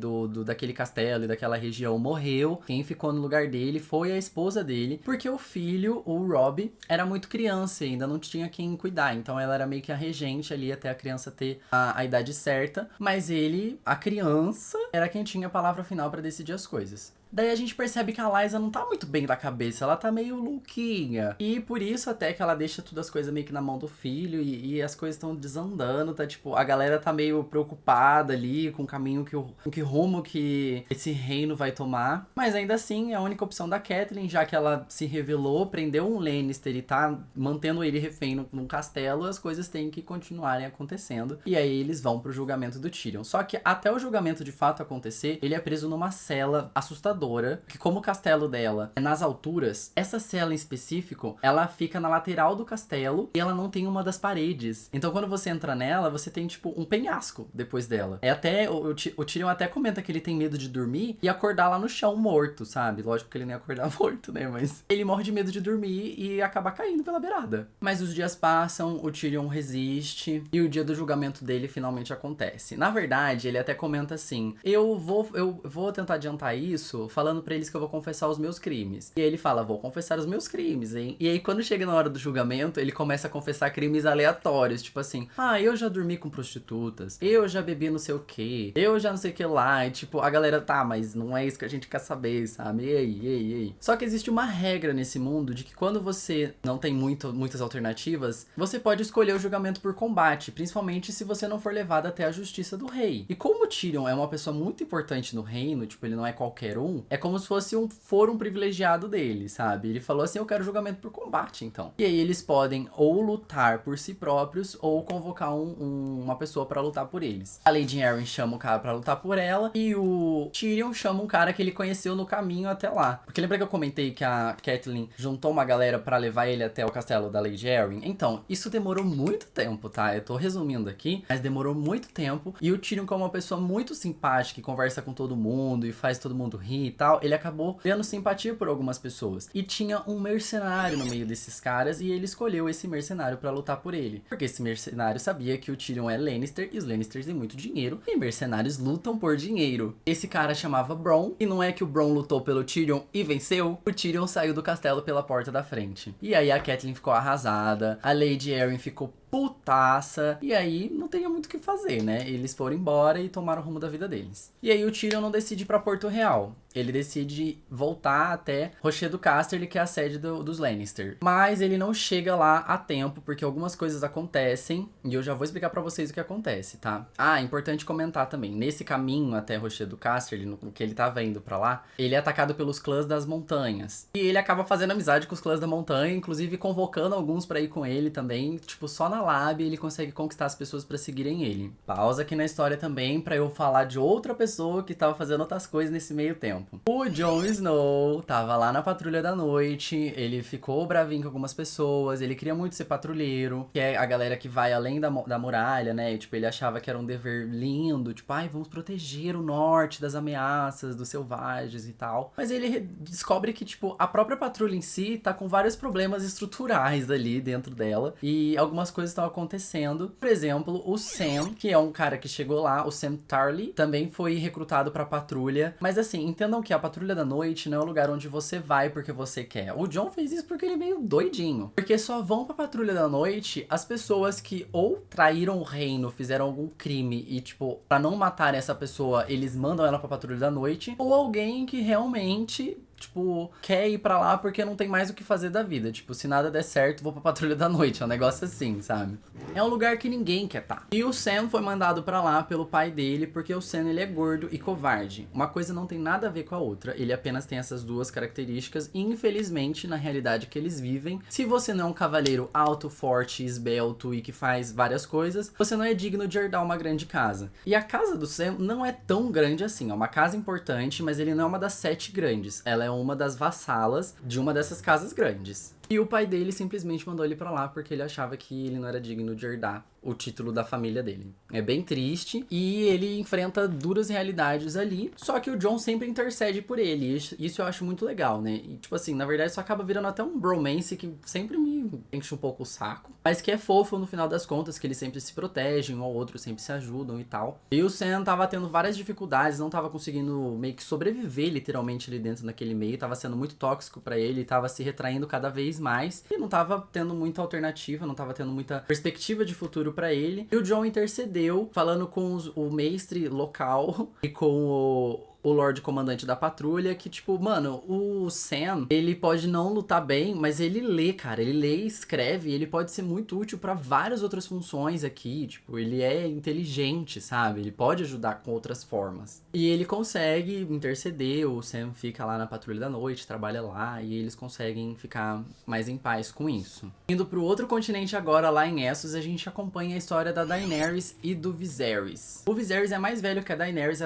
daquele castelo e daquela região, morreu, quem ficou no lugar dele foi a esposa dele, porque o filho, o Robb, era muito criança e ainda não tinha quem cuidar, então ela era meio que a regente ali até a criança ter a idade certa, mas ele, a criança, era quem tinha a palavra final pra decidir as coisas. Daí a gente percebe que a Lysa não tá muito bem da cabeça, ela tá meio louquinha. E por isso até que ela deixa todas as coisas meio que na mão do filho e as coisas estão desandando, tá tipo, a galera tá meio preocupada ali com o caminho com que rumo que esse reino vai tomar. Mas ainda assim, é a única opção da Catelyn, já que ela se revelou, prendeu um Lannister e tá mantendo ele refém num castelo, as coisas têm que continuarem acontecendo. E aí eles vão pro julgamento do Tyrion. Só que até o julgamento de fato acontecer, ele é preso numa cela assustadora, que como o castelo dela é nas alturas, essa cela em específico, ela fica na lateral do castelo e ela não tem uma das paredes. Então quando você entra nela, você tem tipo um penhasco depois dela. É até, o Tyrion até comenta que ele tem medo de dormir e acordar lá no chão morto, sabe? Lógico que ele não ia acordar morto, né? Mas ele morre de medo de dormir e acaba caindo pela beirada. Mas os dias passam, o Tyrion resiste e o dia do julgamento dele finalmente acontece. Na verdade, ele até comenta assim, eu vou tentar adiantar isso falando pra eles que eu vou confessar os meus crimes. E aí ele fala, vou confessar os meus crimes, hein? E aí quando chega na hora do julgamento, ele começa a confessar crimes aleatórios, tipo assim, eu já dormi com prostitutas, eu já bebi não sei o que, eu já não sei o que lá, e tipo, a galera, tá, mas não é isso que a gente quer saber, sabe? E aí. Só que existe uma regra nesse mundo de que quando você não tem muitas alternativas, você pode escolher o julgamento por combate, principalmente se você não for levado até a justiça do rei. E como Tyrion é uma pessoa muito importante no reino, tipo, ele não é qualquer um, é como se fosse um fórum privilegiado dele, sabe? Ele falou assim, eu quero julgamento por combate, então. E aí eles podem ou lutar por si próprios, ou convocar uma pessoa pra lutar por eles. A Lady Arryn chama o cara pra lutar por ela, e o Tyrion chama um cara que ele conheceu no caminho até lá. Porque lembra que eu comentei que a Catelyn juntou uma galera pra levar ele até o castelo da Lady Arryn? Então, isso demorou muito tempo, tá? Eu tô resumindo aqui, mas demorou muito tempo, e o Tyrion, como uma pessoa muito simpática, que conversa com todo mundo, e faz todo mundo rir e tal, ele acabou ganhando simpatia por algumas pessoas. E tinha um mercenário no meio desses caras, e ele escolheu esse mercenário pra lutar por ele. Porque esse mercenário sabia que o Tyrion é Lannister, e os Lannisters têm muito dinheiro, e mercenários lutam por dinheiro. Esse cara chamava Bronn, e não é que o Bronn lutou pelo Tyrion e venceu, o Tyrion saiu do castelo pela porta da frente. E aí a Catelyn ficou arrasada, a Lady Arryn ficou putaça, e aí não tinha muito o que fazer, né? Eles foram embora e tomaram o rumo da vida deles. E aí o Tyrion não decide ir pra Porto Real. Ele decide voltar até Rocher do Casterly, que é a sede dos Lannister. Mas ele não chega lá a tempo, porque algumas coisas acontecem, e eu já vou explicar pra vocês o que acontece, tá? É importante comentar também, nesse caminho até Rocher do Casterly, no que ele tava indo pra lá, ele é atacado pelos clãs das montanhas. E ele acaba fazendo amizade com os clãs da montanha, inclusive convocando alguns pra ir com ele também, tipo, só na lábia ele consegue conquistar as pessoas pra seguirem ele. Pausa aqui na história também pra eu falar de outra pessoa que tava fazendo outras coisas nesse meio tempo. O Jon Snow tava lá na patrulha da noite, ele ficou bravinho com algumas pessoas, ele queria muito ser patrulheiro, que é a galera que vai além da muralha, né? E, tipo, ele achava que era um dever lindo, tipo, vamos proteger o norte das ameaças, dos selvagens e tal. Mas ele descobre que, tipo, a própria patrulha em si tá com vários problemas estruturais ali dentro dela, e algumas coisas estão acontecendo. Por exemplo, o Sam, que é um cara que chegou lá, o Sam Tarly, também foi recrutado pra patrulha. Mas assim, entendam que a patrulha da noite não é o lugar onde você vai porque você quer. O Jon fez isso porque ele é meio doidinho. Porque só vão pra patrulha da noite as pessoas que ou traíram o reino, fizeram algum crime e, tipo, pra não matar essa pessoa, eles mandam ela pra patrulha da noite, ou alguém que realmente, tipo, quer ir pra lá porque não tem mais o que fazer da vida. Tipo, se nada der certo, vou pra patrulha da noite. É um negócio assim, sabe? É um lugar que ninguém quer tá. E o Sam foi mandado pra lá pelo pai dele, porque o Sam, ele é gordo e covarde. Uma coisa não tem nada a ver com a outra. Ele apenas tem essas duas características. E, infelizmente, na realidade que eles vivem, se você não é um cavaleiro alto, forte, esbelto e que faz várias coisas, você não é digno de herdar uma grande casa. E a casa do Sam não é tão grande assim. É uma casa importante, mas ele não é uma das 7 grandes. Ela é uma das vassalas de uma dessas casas grandes. E o pai dele simplesmente mandou ele pra lá porque ele achava que ele não era digno de herdar o título da família dele. É bem triste e ele enfrenta duras realidades ali, só que o Jon sempre intercede por ele. Isso eu acho muito legal, né? E tipo assim, na verdade isso acaba virando até um bromance que sempre me enche um pouco o saco, mas que é fofo no final das contas, que eles sempre se protegem, um ao outro sempre se ajudam e tal. E o Sam tava tendo várias dificuldades, não tava conseguindo meio que sobreviver literalmente ali dentro daquele meio, tava sendo muito tóxico pra ele, tava se retraindo cada vez mais e não tava tendo muita alternativa, não tava tendo muita perspectiva de futuro pra ele. E o Jon intercedeu, falando com o mestre local e com o Lorde Comandante da Patrulha, que tipo, mano, o Sam, ele pode não lutar bem, mas ele lê, cara, ele lê e escreve, e ele pode ser muito útil pra várias outras funções aqui, tipo, ele é inteligente, sabe? Ele pode ajudar com outras formas. E ele consegue interceder, o Sam fica lá na Patrulha da Noite, trabalha lá, e eles conseguem ficar mais em paz com isso. Indo pro outro continente agora, lá em Essos, a gente acompanha a história da Daenerys e do Viserys. O Viserys é mais velho que a Daenerys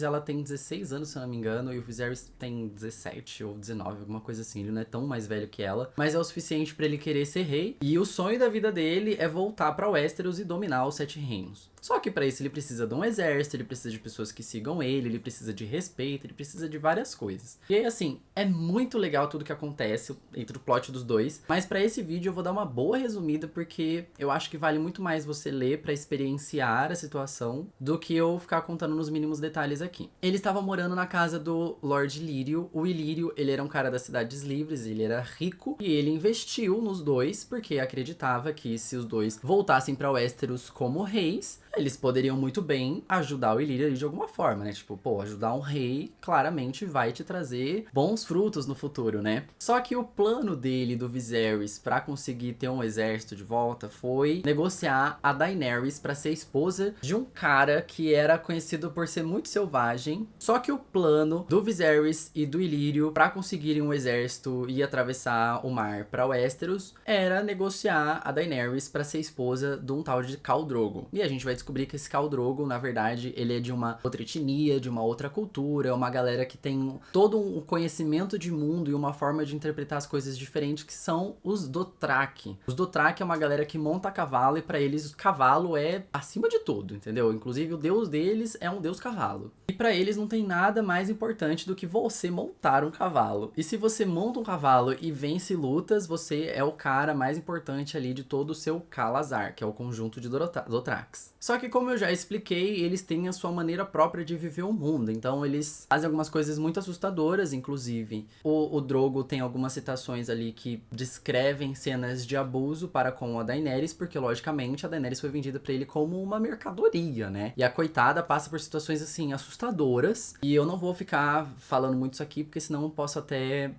ela tem 16 anos, se eu não me engano, e o Viserys tem 17 ou 19, alguma coisa assim. Ele não é tão mais velho que ela, mas é o suficiente pra ele querer ser rei. E o sonho da vida dele é voltar pra Westeros e dominar os 7 reinos. Só que pra isso ele precisa de um exército, ele precisa de pessoas que sigam ele precisa de respeito, ele precisa de várias coisas. E aí, assim, é muito legal tudo que acontece entre o plot dos dois, mas pra esse vídeo eu vou dar uma boa resumida, porque eu acho que vale muito mais você ler pra experienciar a situação do que eu ficar contando nos mínimos detalhes aqui. Ele estava morando na casa do Lord Illyrio. O Illyrio, ele era um cara das Cidades Livres, ele era rico, e ele investiu nos dois, porque acreditava que se os dois voltassem pra Westeros como reis, eles poderiam muito bem ajudar o Illyrio de alguma forma, né? Tipo, pô, ajudar um rei claramente vai te trazer bons frutos no futuro, né? Só que o plano dele, do Viserys, pra conseguir ter um exército de volta foi negociar a Daenerys pra ser esposa de um cara que era conhecido por ser muito selvagem. Só que o plano do Viserys e do Illyrio pra conseguirem um exército e atravessar o mar pra Westeros era negociar a Daenerys pra ser esposa de um tal de Khal Drogo. E a gente vai descobrir que esse Khal Drogo, na verdade, ele é de uma outra etnia, de uma outra cultura, é uma galera que tem todo um conhecimento de mundo e uma forma de interpretar as coisas diferentes, que são os Dothraki. Os Dothraki é uma galera que monta cavalo, e pra eles o cavalo é acima de tudo, entendeu? Inclusive o deus deles é um deus cavalo. E pra eles não tem nada mais importante do que você montar um cavalo. E se você monta um cavalo e vence lutas, você é o cara mais importante ali de todo o seu Khalazar, que é o conjunto de Dothrax. Só que, como eu já expliquei, eles têm a sua maneira própria de viver o mundo. Então eles fazem algumas coisas muito assustadoras, inclusive. O Drogo tem algumas citações ali que descrevem cenas de abuso para com a Daenerys, porque logicamente a Daenerys foi vendida pra ele como uma mercadoria, né? E a coitada passa por situações assim assustadoras. E eu não vou ficar falando muito isso aqui, porque senão eu posso até...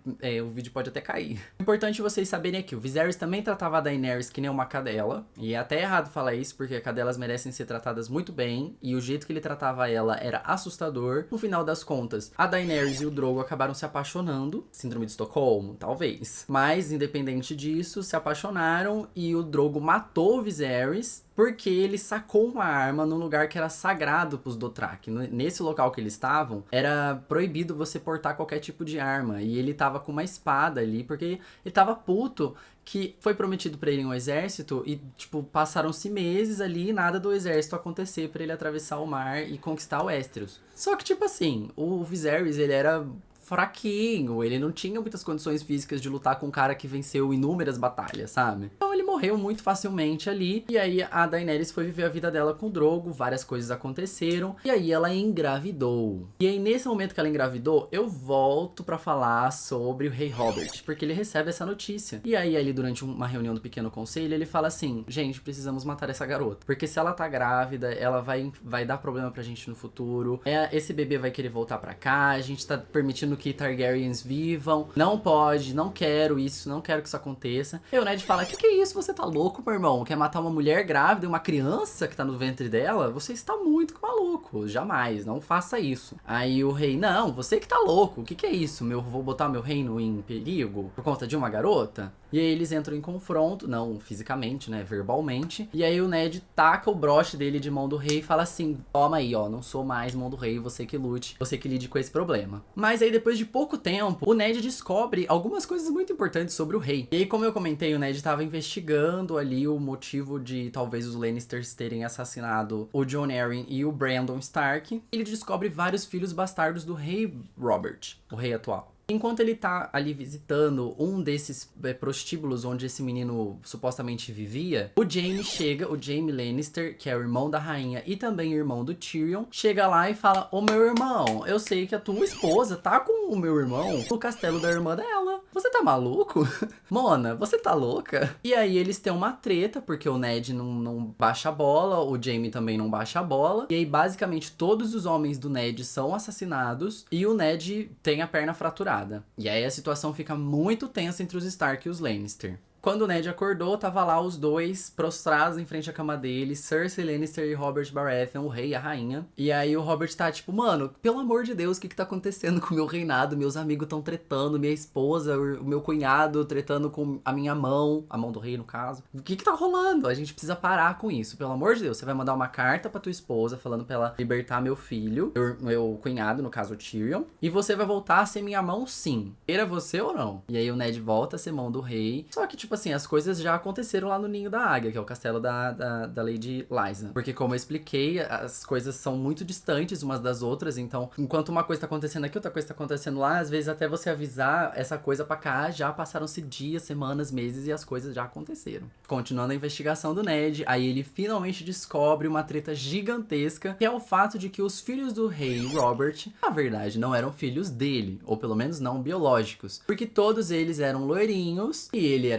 o vídeo pode até cair. Importante vocês saberem aqui, o Viserys também tratava a Daenerys que nem uma cadela. E é até errado falar isso, porque cadelas merecem ser tratadas muito bem, e o jeito que ele tratava ela era assustador. No final das contas, a Daenerys e o Drogo acabaram se apaixonando. Síndrome de Estocolmo, talvez. Mas, independente disso, se apaixonaram, e o Drogo matou o Viserys porque ele sacou uma arma num lugar que era sagrado pros Dothraki. Nesse local que eles estavam, era proibido você portar qualquer tipo de arma, e ele tava com uma espada ali, porque ele tava puto que foi prometido pra ele um exército e, tipo, passaram-se meses ali e nada do exército acontecer pra ele atravessar o mar e conquistar o Westeros. Só que, tipo assim, o Viserys, ele era fraquinho, ele não tinha muitas condições físicas de lutar com um cara que venceu inúmeras batalhas, sabe? Então ele morreu muito facilmente ali, e aí a Daenerys foi viver a vida dela com o Drogo, várias coisas aconteceram, e aí ela engravidou. E aí nesse momento que ela engravidou, eu volto pra falar sobre o Rei Robert, porque ele recebe essa notícia. E aí ali durante uma reunião do Pequeno Conselho, ele fala assim: gente, precisamos matar essa garota, porque se ela tá grávida, ela vai dar problema pra gente no futuro, esse bebê vai querer voltar pra cá, a gente tá permitindo que Targaryens vivam, não pode, não quero isso, não quero que isso aconteça. E o Ned fala: que é isso? Você tá louco, meu irmão? Quer matar uma mulher grávida e uma criança que tá no ventre dela? Você está muito maluco, jamais, não faça isso. Aí o rei: não, você que tá louco, o que é isso? Vou botar meu reino em perigo por conta de uma garota? E aí eles entram em confronto, não fisicamente, né, verbalmente. E aí o Ned taca o broche dele de mão do rei e fala assim: toma aí, ó, não sou mais mão do rei, você que lute, você que lide com esse problema. Mas aí depois de pouco tempo, o Ned descobre algumas coisas muito importantes sobre o rei. E aí, como eu comentei, o Ned tava investigando ali o motivo de talvez os Lannisters terem assassinado o Jon Arryn e o Brandon Stark. Ele descobre vários filhos bastardos do rei Robert, o rei atual. Enquanto ele tá ali visitando um desses prostíbulos onde esse menino supostamente vivia, o Jaime Lannister, que é o irmão da rainha e também irmão do Tyrion, chega lá e fala: ô meu irmão, eu sei que a tua esposa tá com o meu irmão no castelo da irmã dela. Você tá maluco? Mona, você tá louca? E aí eles têm uma treta, porque o Ned não baixa a bola, o Jaime também não baixa a bola. E aí basicamente todos os homens do Ned são assassinados e o Ned tem a perna fraturada. E aí a situação fica muito tensa entre os Stark e os Lannister. Quando o Ned acordou, tava lá os dois prostrados em frente à cama dele, Cersei Lannister e Robert Baratheon, o rei e a rainha. E aí o Robert tá tipo: mano, pelo amor de Deus, o que tá acontecendo com o meu reinado? Meus amigos tão tretando, minha esposa, o meu cunhado tretando com a minha mão, a mão do rei no caso. O que tá rolando? A gente precisa parar com isso, pelo amor de Deus. Você vai mandar uma carta pra tua esposa falando pra ela libertar meu filho, meu cunhado, no caso o Tyrion, e você vai voltar a ser minha mão sim, queira você ou não. E aí o Ned volta a ser mão do rei. Só que tipo assim, as coisas já aconteceram lá no Ninho da Águia, que é o castelo da Lady Lysa. Porque, como eu expliquei, as coisas são muito distantes umas das outras, então, enquanto uma coisa tá acontecendo aqui, outra coisa tá acontecendo lá, às vezes até você avisar essa coisa pra cá, já passaram-se dias, semanas, meses e as coisas já aconteceram. Continuando a investigação do Ned, aí ele finalmente descobre uma treta gigantesca, que é o fato de que os filhos do rei Robert, na verdade, não eram filhos dele, ou pelo menos não biológicos, porque todos eles eram loirinhos, e ele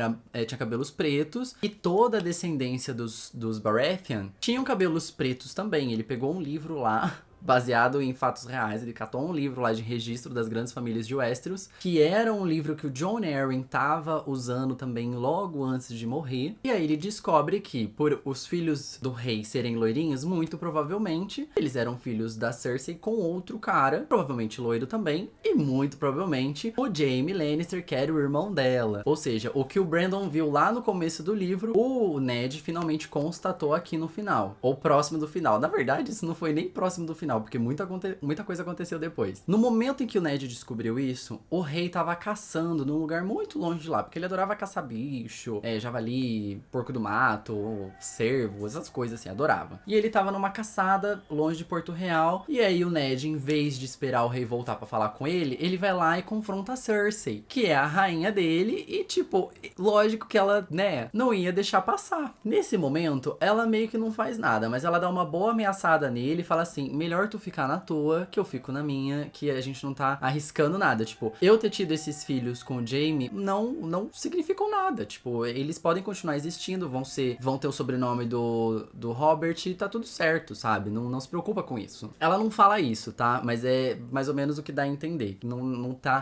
tinha cabelos pretos, e toda a descendência dos Baratheon tinham cabelos pretos também. Ele pegou um livro lá, baseado em fatos reais, ele catou um livro lá de registro das grandes famílias de Westeros, que era um livro que o Jon Arryn tava usando também logo antes de morrer, e aí ele descobre que, por os filhos do rei serem loirinhos, muito provavelmente, eles eram filhos da Cersei com outro cara, provavelmente loiro também, e muito provavelmente o Jaime Lannister, que era o irmão dela. Ou seja, o que o Brandon viu lá no começo do livro, o Ned finalmente constatou aqui no final, ou próximo do final. Na verdade, isso não foi nem próximo do final, porque muita coisa aconteceu depois. No momento em que o Ned descobriu isso, o rei tava caçando num lugar muito longe de lá, porque ele adorava caçar bicho, javali, porco do mato, cervo, essas coisas assim, adorava. E ele tava numa caçada longe de Porto Real, e aí o Ned, em vez de esperar o rei voltar pra falar com ele vai lá e confronta a Cersei, que é a rainha dele, e tipo, lógico que ela, né, não ia deixar passar. Nesse momento, ela meio que não faz nada, mas ela dá uma boa ameaçada nele e fala assim, melhor tu ficar na tua, que eu fico na minha, que a gente não tá arriscando nada. Tipo, eu ter tido esses filhos com o Jaime não significam nada. Tipo, eles podem continuar existindo, vão ter o sobrenome do Robert e tá tudo certo, sabe? Não se preocupa com isso. Ela não fala isso, tá? Mas é mais ou menos o que dá a entender.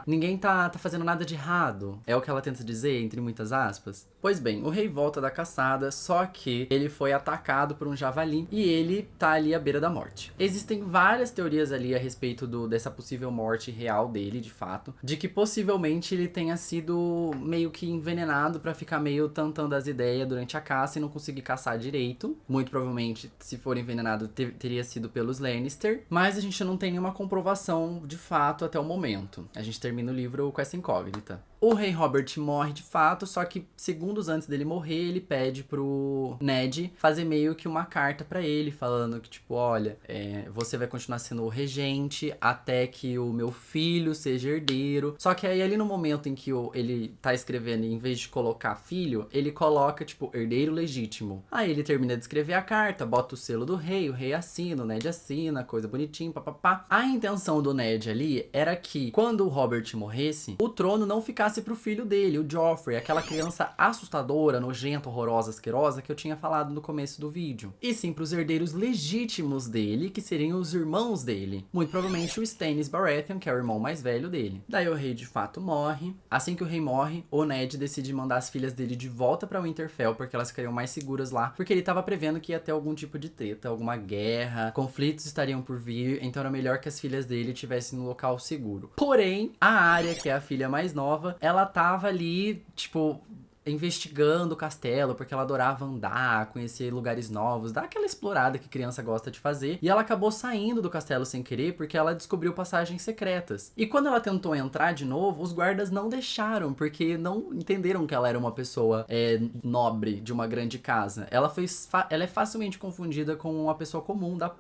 Ninguém tá fazendo nada de errado. É o que ela tenta dizer, entre muitas aspas. Pois bem, o rei volta da caçada, só que ele foi atacado por um javali e ele tá ali à beira da morte. Existem várias teorias ali a respeito dessa possível morte real dele, de fato, de que possivelmente ele tenha sido meio que envenenado pra ficar meio tantando as ideias durante a caça e não conseguir caçar direito. Muito provavelmente, se for envenenado, teria sido pelos Lannister, mas a gente não tem nenhuma comprovação de fato até o momento. A gente termina o livro com essa incógnita. O rei Robert morre de fato, só que segundos antes dele morrer, ele pede pro Ned fazer meio que uma carta pra ele, falando que tipo, olha, você vai continuar sendo o regente até que o meu filho seja herdeiro. Só que aí ali no momento em que ele tá escrevendo, em vez de colocar filho, ele coloca tipo, herdeiro legítimo. Aí ele termina de escrever a carta, bota o selo do rei, o rei assina, o Ned assina, coisa bonitinha, papapá. A intenção do Ned ali era que, quando o Robert morresse, o trono não ficasse pro filho dele, o Joffrey, aquela criança assustadora, nojenta, horrorosa, asquerosa que eu tinha falado no começo do vídeo. E sim pros herdeiros legítimos dele, que seriam os irmãos dele. Muito provavelmente o Stannis Baratheon, que é o irmão mais velho dele. Daí o rei de fato morre. Assim que o rei morre, o Ned decide mandar as filhas dele de volta pra Winterfell, porque elas ficariam mais seguras lá, porque ele tava prevendo que ia ter algum tipo de treta, alguma guerra, conflitos estariam por vir, então era melhor que as filhas dele estivessem no local seguro. Porém, a Arya, que é a filha mais nova, ela tava ali, tipo, investigando o castelo, porque ela adorava andar, conhecer lugares novos, dar aquela explorada que criança gosta de fazer. E ela acabou saindo do castelo sem querer, porque ela descobriu passagens secretas. E quando ela tentou entrar de novo, os guardas não deixaram, porque não entenderam que ela era uma pessoa nobre de uma grande casa. Ela é facilmente confundida com uma pessoa comum da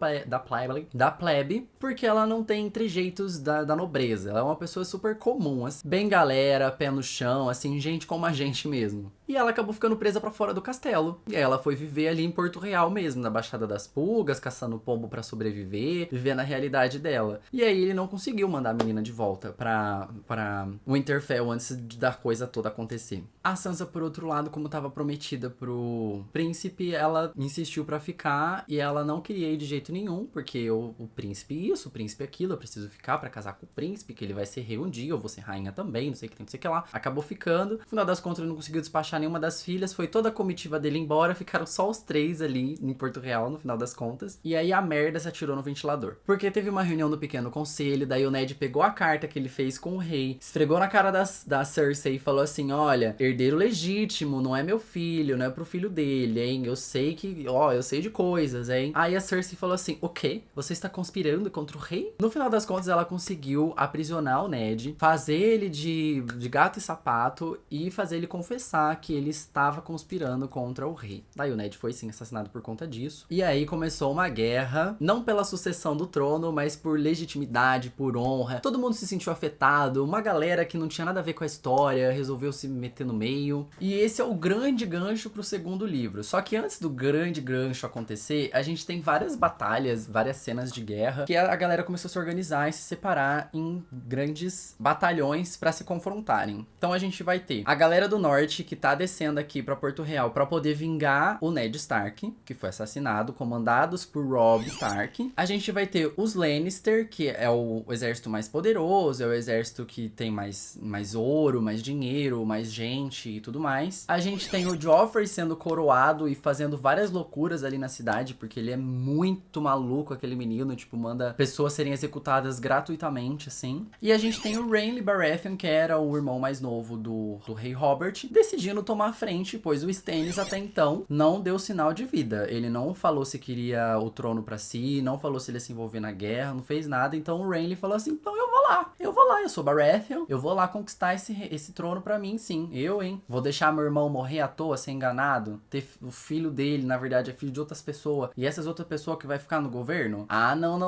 plebe, porque ela não tem trejeitos da nobreza. Ela é uma pessoa super comum, assim, bem galera, pé no chão, assim, gente como a gente mesmo. E ela acabou ficando presa pra fora do castelo. E aí ela foi viver ali em Porto Real mesmo, na Baixada das Pulgas, caçando pombo pra sobreviver, viver na realidade dela. E aí ele não conseguiu mandar a menina de volta pra Winterfell antes da coisa toda acontecer. A Sansa, por outro lado, como tava prometida pro príncipe, ela insistiu pra ficar e ela não queria ir de jeito nenhum, porque o príncipe isso, o príncipe aquilo, eu preciso ficar pra casar com o príncipe, que ele vai ser rei um dia, eu vou ser rainha também, não sei o que tem, não sei o que lá. Acabou ficando. No final das contas, ele não conseguiu despachar nenhuma das filhas, foi toda a comitiva dele embora, ficaram só os 3 ali em Porto Real, no final das contas. E aí a merda se atirou no ventilador. Porque teve uma reunião do Pequeno Conselho, daí o Ned pegou a carta que ele fez com o rei, esfregou na cara da Cersei e falou assim, olha, herdeiro legítimo, não é meu filho, não é pro filho dele, hein? Eu sei de coisas, hein? Aí a Cersei falou assim, o quê? Você está conspirando contra o rei? No final das contas, ela conseguiu aprisionar o Ned, fazer ele de gato e sapato e fazer ele confessar confessar que ele estava conspirando contra o rei. Daí o Ned foi sim assassinado por conta disso. E aí começou uma guerra, não pela sucessão do trono, mas por legitimidade, por honra. Todo mundo se sentiu afetado, uma galera que não tinha nada a ver com a história resolveu se meter no meio. E esse é o grande gancho pro segundo livro. Só que antes do grande gancho acontecer, a gente tem várias batalhas, várias cenas de guerra, que a galera começou a se organizar e se separar em grandes batalhões pra se confrontarem. Então a gente vai ter a galera do norte que tá descendo aqui pra Porto Real pra poder vingar o Ned Stark, que foi assassinado, comandados por Robb Stark. A gente vai ter os Lannister, que é o exército mais poderoso, é o exército que tem mais ouro, mais dinheiro, mais gente e tudo mais. A gente tem o Joffrey sendo coroado e fazendo várias loucuras ali na cidade, porque ele é muito maluco, aquele menino, tipo, manda pessoas serem executadas gratuitamente, assim. E a gente tem o Renly Baratheon, que era o irmão mais novo do rei Robert, decidindo tomar a frente, pois o Stannis até então não deu sinal de vida. Ele não falou se queria o trono pra si, não falou se ele ia se envolver na guerra, não fez nada. Então o Renly falou assim, então eu vou lá, eu sou Baratheon, eu vou lá conquistar esse trono pra mim, sim. Hein? Vou deixar meu irmão morrer à toa, ser enganado, ter o filho dele, na verdade, é filho de outras pessoas, e essas outras pessoas que vai ficar no governo? Ah, não.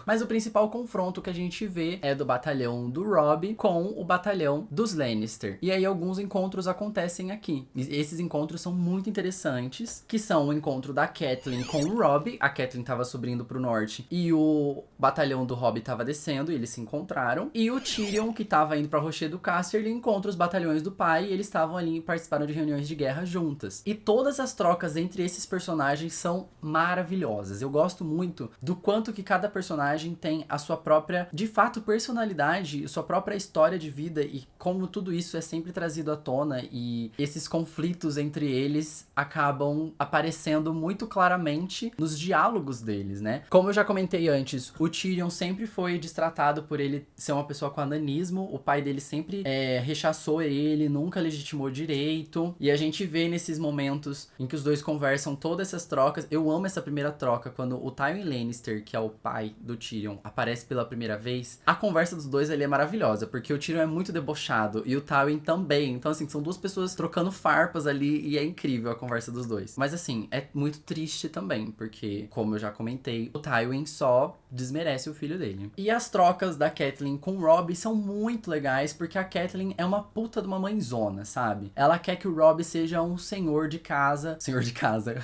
Mas o principal confronto que a gente vê é do batalhão do Robb com o batalhão dos Lannister. E aí alguns encontros acontecem aqui. E esses encontros são muito interessantes, que são o encontro da Catelyn com o Robb. A Catelyn tava subindo pro norte e o batalhão do Robb tava descendo, e eles se encontraram. E o Tyrion, que tava indo pra Rochedo do Casterly, encontra os batalhões do pai, e eles estavam ali e participaram de reuniões de guerra juntas. E todas as trocas entre esses personagens são maravilhosas. Eu gosto muito do quanto que cada personagem tem a sua própria, de fato, personalidade, sua própria história de vida, e como tudo isso é sempre trazido à tona, e esses conflitos entre eles acabam aparecendo muito claramente nos diálogos deles, né? Como eu já comentei antes, o Tyrion sempre foi destratado por ele ser uma pessoa com ananismo, o pai dele sempre rechaçou ele, nunca legitimou direito, e a gente vê nesses momentos em que os dois conversam todas essas trocas. Eu amo essa primeira troca, quando o Tywin Lannister, que é o pai do Tyrion, aparece pela primeira vez. A conversa dos dois ali é maravilhosa, porque o Tyrion é muito debochado, e o Tywin também. Então, assim, são duas pessoas trocando farpas ali, e é incrível a conversa dos dois. Mas, assim, é muito triste também, porque, como eu já comentei, o Tywin só desmerece o filho dele. E as trocas da Catelyn com o Robb são muito legais, porque a Catelyn é uma puta de uma mãezona, sabe? Ela quer que o Robb seja um senhor de casa.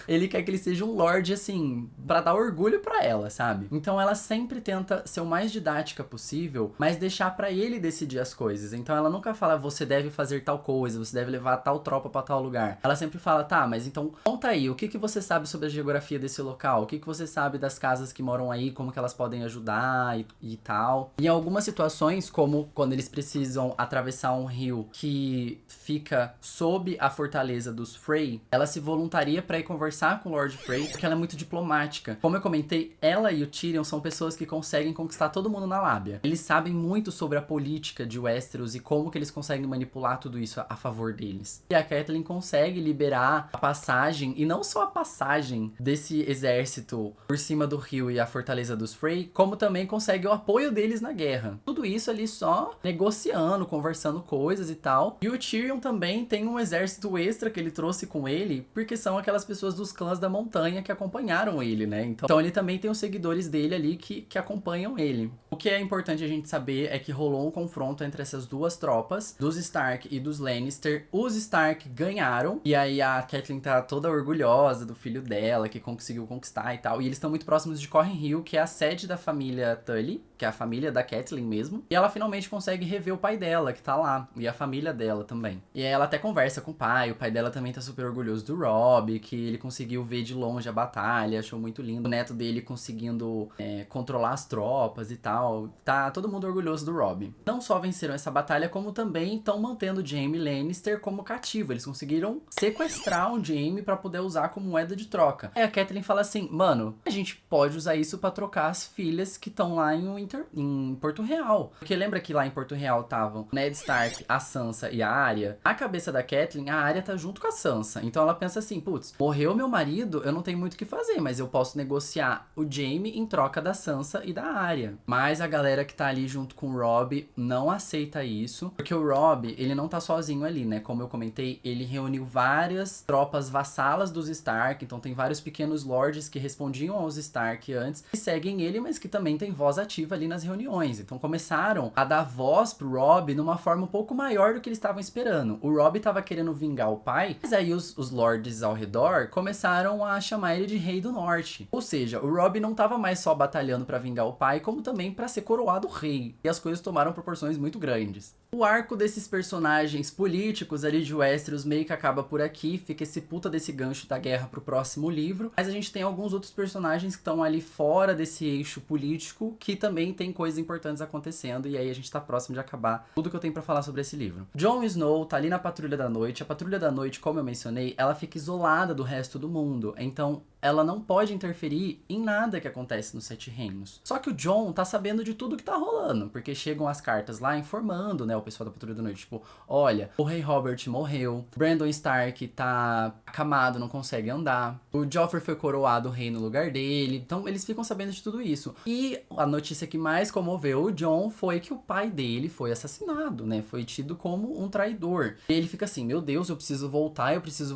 Ele quer que ele seja um lord, assim, pra dar orgulho pra ela, sabe? Então ela sempre tenta ser o mais didática possível, mas deixar pra ele decidir as coisas. Então ela nunca fala, você deve fazer tal coisa, você deve levar tal tropa pra tal lugar. Ela sempre fala, tá, mas então conta aí, o que você sabe sobre a geografia desse local? O que você sabe das casas que moram aí, como que elas podem ajudar e tal. E em algumas situações, como quando eles precisam atravessar um rio que fica sob a fortaleza dos Frey, ela se voluntaria pra ir conversar com o Lord Frey, porque ela é muito diplomática. Como eu comentei, ela e o Tyrion são pessoas que conseguem conquistar todo mundo na lábia. Eles sabem muito sobre a política de Westeros e como que eles conseguem manipular tudo isso a favor deles. E a Catelyn consegue liberar a passagem, e não só a passagem desse exército por cima do rio e a fortaleza dos Frey, como também consegue o apoio deles na guerra. Tudo isso ali só negociando, conversando coisas e tal. E o Tyrion também tem um exército extra que ele trouxe com ele, porque são aquelas pessoas dos clãs da montanha que acompanharam ele, né? Então ele também tem os seguidores dele ali que acompanham ele. O que é importante a gente saber é que rolou um confronto entre essas duas tropas, dos Stark e dos Lannister. Os Stark ganharam, e aí a Catelyn tá toda orgulhosa do filho dela, que conseguiu conquistar e tal. E eles estão muito próximos de Corrin Hill, que é a sede da família Tully, que é a família da Catelyn mesmo. E ela finalmente consegue rever o pai dela, que tá lá, e a família dela também. E aí ela até conversa com o pai dela também tá super orgulhoso do Robb, que ele conseguiu ver de longe a batalha, achou muito lindo. O neto dele conseguindo controlar as tropas e tal. Tá todo mundo orgulhoso do Robb. Não só venceram essa batalha, como também estão mantendo o Jaime Lannister como cativo. Eles conseguiram sequestrar o Jaime pra poder usar como moeda de troca. Aí a Catelyn fala assim, mano, a gente pode usar isso pra trocar as filhas que estão lá em Porto Real. real. Porque lembra que lá em Porto Real estavam Ned Stark, a Sansa e a Arya? A cabeça da Catelyn, a Arya tá junto com a Sansa. Então ela pensa assim, putz, morreu meu marido, eu não tenho muito o que fazer, mas eu posso negociar o Jaime em troca da Sansa e da Arya. Mas a galera que tá ali junto com o Robb não aceita isso, porque o Robb, ele não tá sozinho ali, né? Como eu comentei, ele reuniu várias tropas vassalas dos Stark, então tem vários pequenos lords que respondiam aos Stark antes, que seguem ele, mas que também tem voz ativa ali nas reuniões. Então começaram a dar voz pro Robb numa forma um pouco maior do que eles estavam esperando. O Robb tava querendo vingar o pai, mas aí os lords ao redor começaram a chamar ele de Rei do Norte. Ou seja, o Robb não tava mais só batalhando pra vingar o pai, como também pra ser coroado rei. E as coisas tomaram proporções muito grandes. O arco desses personagens políticos ali de Westeros meio que acaba por aqui, fica esse puta desse gancho da guerra pro próximo livro, mas a gente tem alguns outros personagens que estão ali fora desse eixo político, que também tem coisas importantes acontecendo, e aí a gente tá próximo de acabar tudo que eu tenho pra falar sobre esse livro. Jon Snow tá ali na Patrulha da Noite. A Patrulha da Noite, como eu mencionei, ela fica isolada do resto do mundo, então ela não pode interferir em nada que acontece nos Sete Reinos. Só que o Jon tá sabendo de tudo que tá rolando, porque chegam as cartas lá informando, né, o pessoal da Patrulha da Noite, tipo, olha, o Rei Robert morreu, Brandon Stark tá acamado, não consegue andar, o Joffrey foi coroado rei no lugar dele, então eles ficam sabendo de tudo isso. E a notícia que mais comoveu o Jon foi que o pai dele foi assassinado, né, foi tido como um traidor. E ele fica assim, meu Deus, eu preciso voltar, eu preciso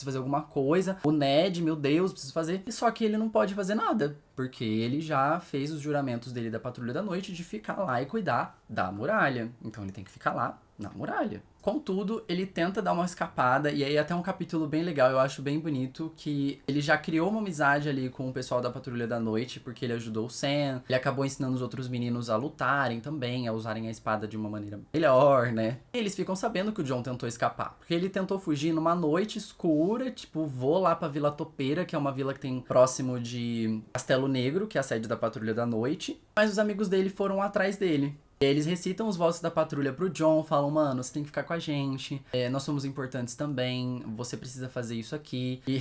fazer alguma coisa. O Ned, meu Deus, preciso fazer. Só que ele não pode fazer nada, porque ele já fez os juramentos dele da Patrulha da Noite de ficar lá e cuidar da muralha. Então ele tem que ficar lá na muralha. Contudo, ele tenta dar uma escapada, e aí até um capítulo bem legal, eu acho bem bonito, que ele já criou uma amizade ali com o pessoal da Patrulha da Noite, porque ele ajudou o Sam, ele acabou ensinando os outros meninos a lutarem também, a usarem a espada de uma maneira melhor, né? E eles ficam sabendo que o Jon tentou escapar, porque ele tentou fugir numa noite escura, tipo, vou lá pra Vila Topeira, que é uma vila que tem próximo de Castelo Negro, que é a sede da Patrulha da Noite, mas os amigos dele foram atrás dele. E eles recitam os votos da patrulha pro Jon, falam, mano, você tem que ficar com a gente, nós somos importantes também, você precisa fazer isso aqui. E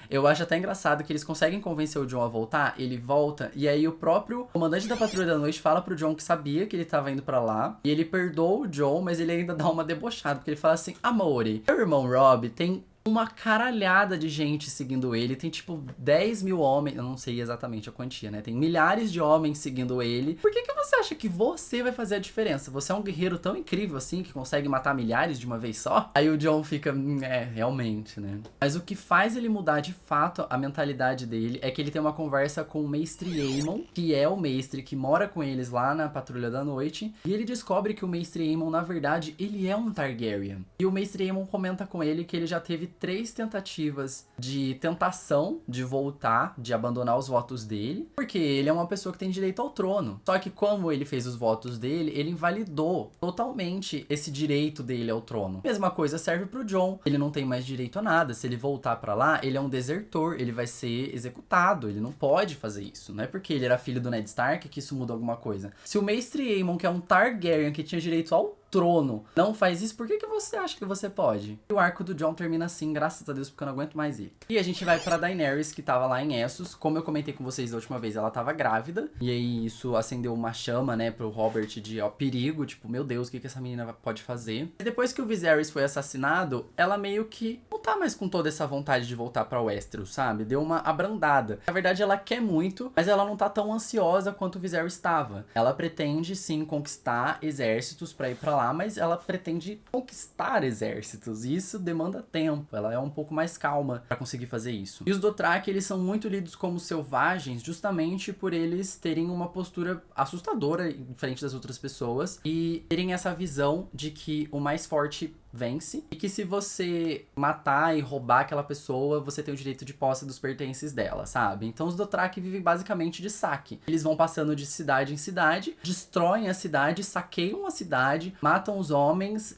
eu acho até engraçado que eles conseguem convencer o Jon a voltar, ele volta, e aí o próprio comandante da Patrulha da Noite fala pro Jon que sabia que ele tava indo pra lá, e ele perdoa o Jon, mas ele ainda dá uma debochada, porque ele fala assim, amore, meu irmão Robb tem uma caralhada de gente seguindo ele, tem tipo 10 mil homens, eu não sei exatamente a quantia, né? Tem milhares de homens seguindo ele. Por que você acha que você vai fazer a diferença? Você é um guerreiro tão incrível assim, que consegue matar milhares de uma vez só? Aí o Jon fica, realmente, né? Mas o que faz ele mudar de fato a mentalidade dele é que ele tem uma conversa com o Mestre Aemon, que é o mestre que mora com eles lá na Patrulha da Noite, e ele descobre que o Mestre Aemon, na verdade, ele é um Targaryen. E o Mestre Aemon comenta com ele que ele já teve 3 tentativas de tentação de voltar, de abandonar os votos dele, porque ele é uma pessoa que tem direito ao trono. Só que como ele fez os votos dele, ele invalidou totalmente esse direito dele ao trono. Mesma coisa serve pro Jon. Ele não tem mais direito a nada. Se ele voltar pra lá, ele é um desertor, ele vai ser executado, ele não pode fazer isso. Não é porque ele era filho do Ned Stark que isso muda alguma coisa. Se o Mestre Aemon, que é um Targaryen, que tinha direito ao trono, não faz isso, por que você acha que você pode? E o arco do Jon termina assim, graças a Deus, porque eu não aguento mais ele. E a gente vai pra Daenerys, que tava lá em Essos. Como eu comentei com vocês da última vez, ela tava grávida, e aí isso acendeu uma chama, né, pro Robert de, perigo, tipo, meu Deus, o que essa menina pode fazer? E depois que o Viserys foi assassinado, ela meio que não tá mais com toda essa vontade de voltar pra Westeros, sabe? Deu uma abrandada. Na verdade, ela quer muito, mas ela não tá tão ansiosa quanto o Viserys estava. Ela pretende, sim, conquistar exércitos pra ir pra lá, mas ela pretende conquistar exércitos, e isso demanda tempo, ela é um pouco mais calma pra conseguir fazer isso. E os Dothraki, eles são muito lidos como selvagens, justamente por eles terem uma postura assustadora em frente das outras pessoas, e terem essa visão de que o mais forte vence, e que se você matar e roubar aquela pessoa, você tem o direito de posse dos pertences dela, sabe? Então os Dothraki vivem basicamente de saque. Eles vão passando de cidade em cidade, destroem a cidade, saqueiam a cidade, matam os homens,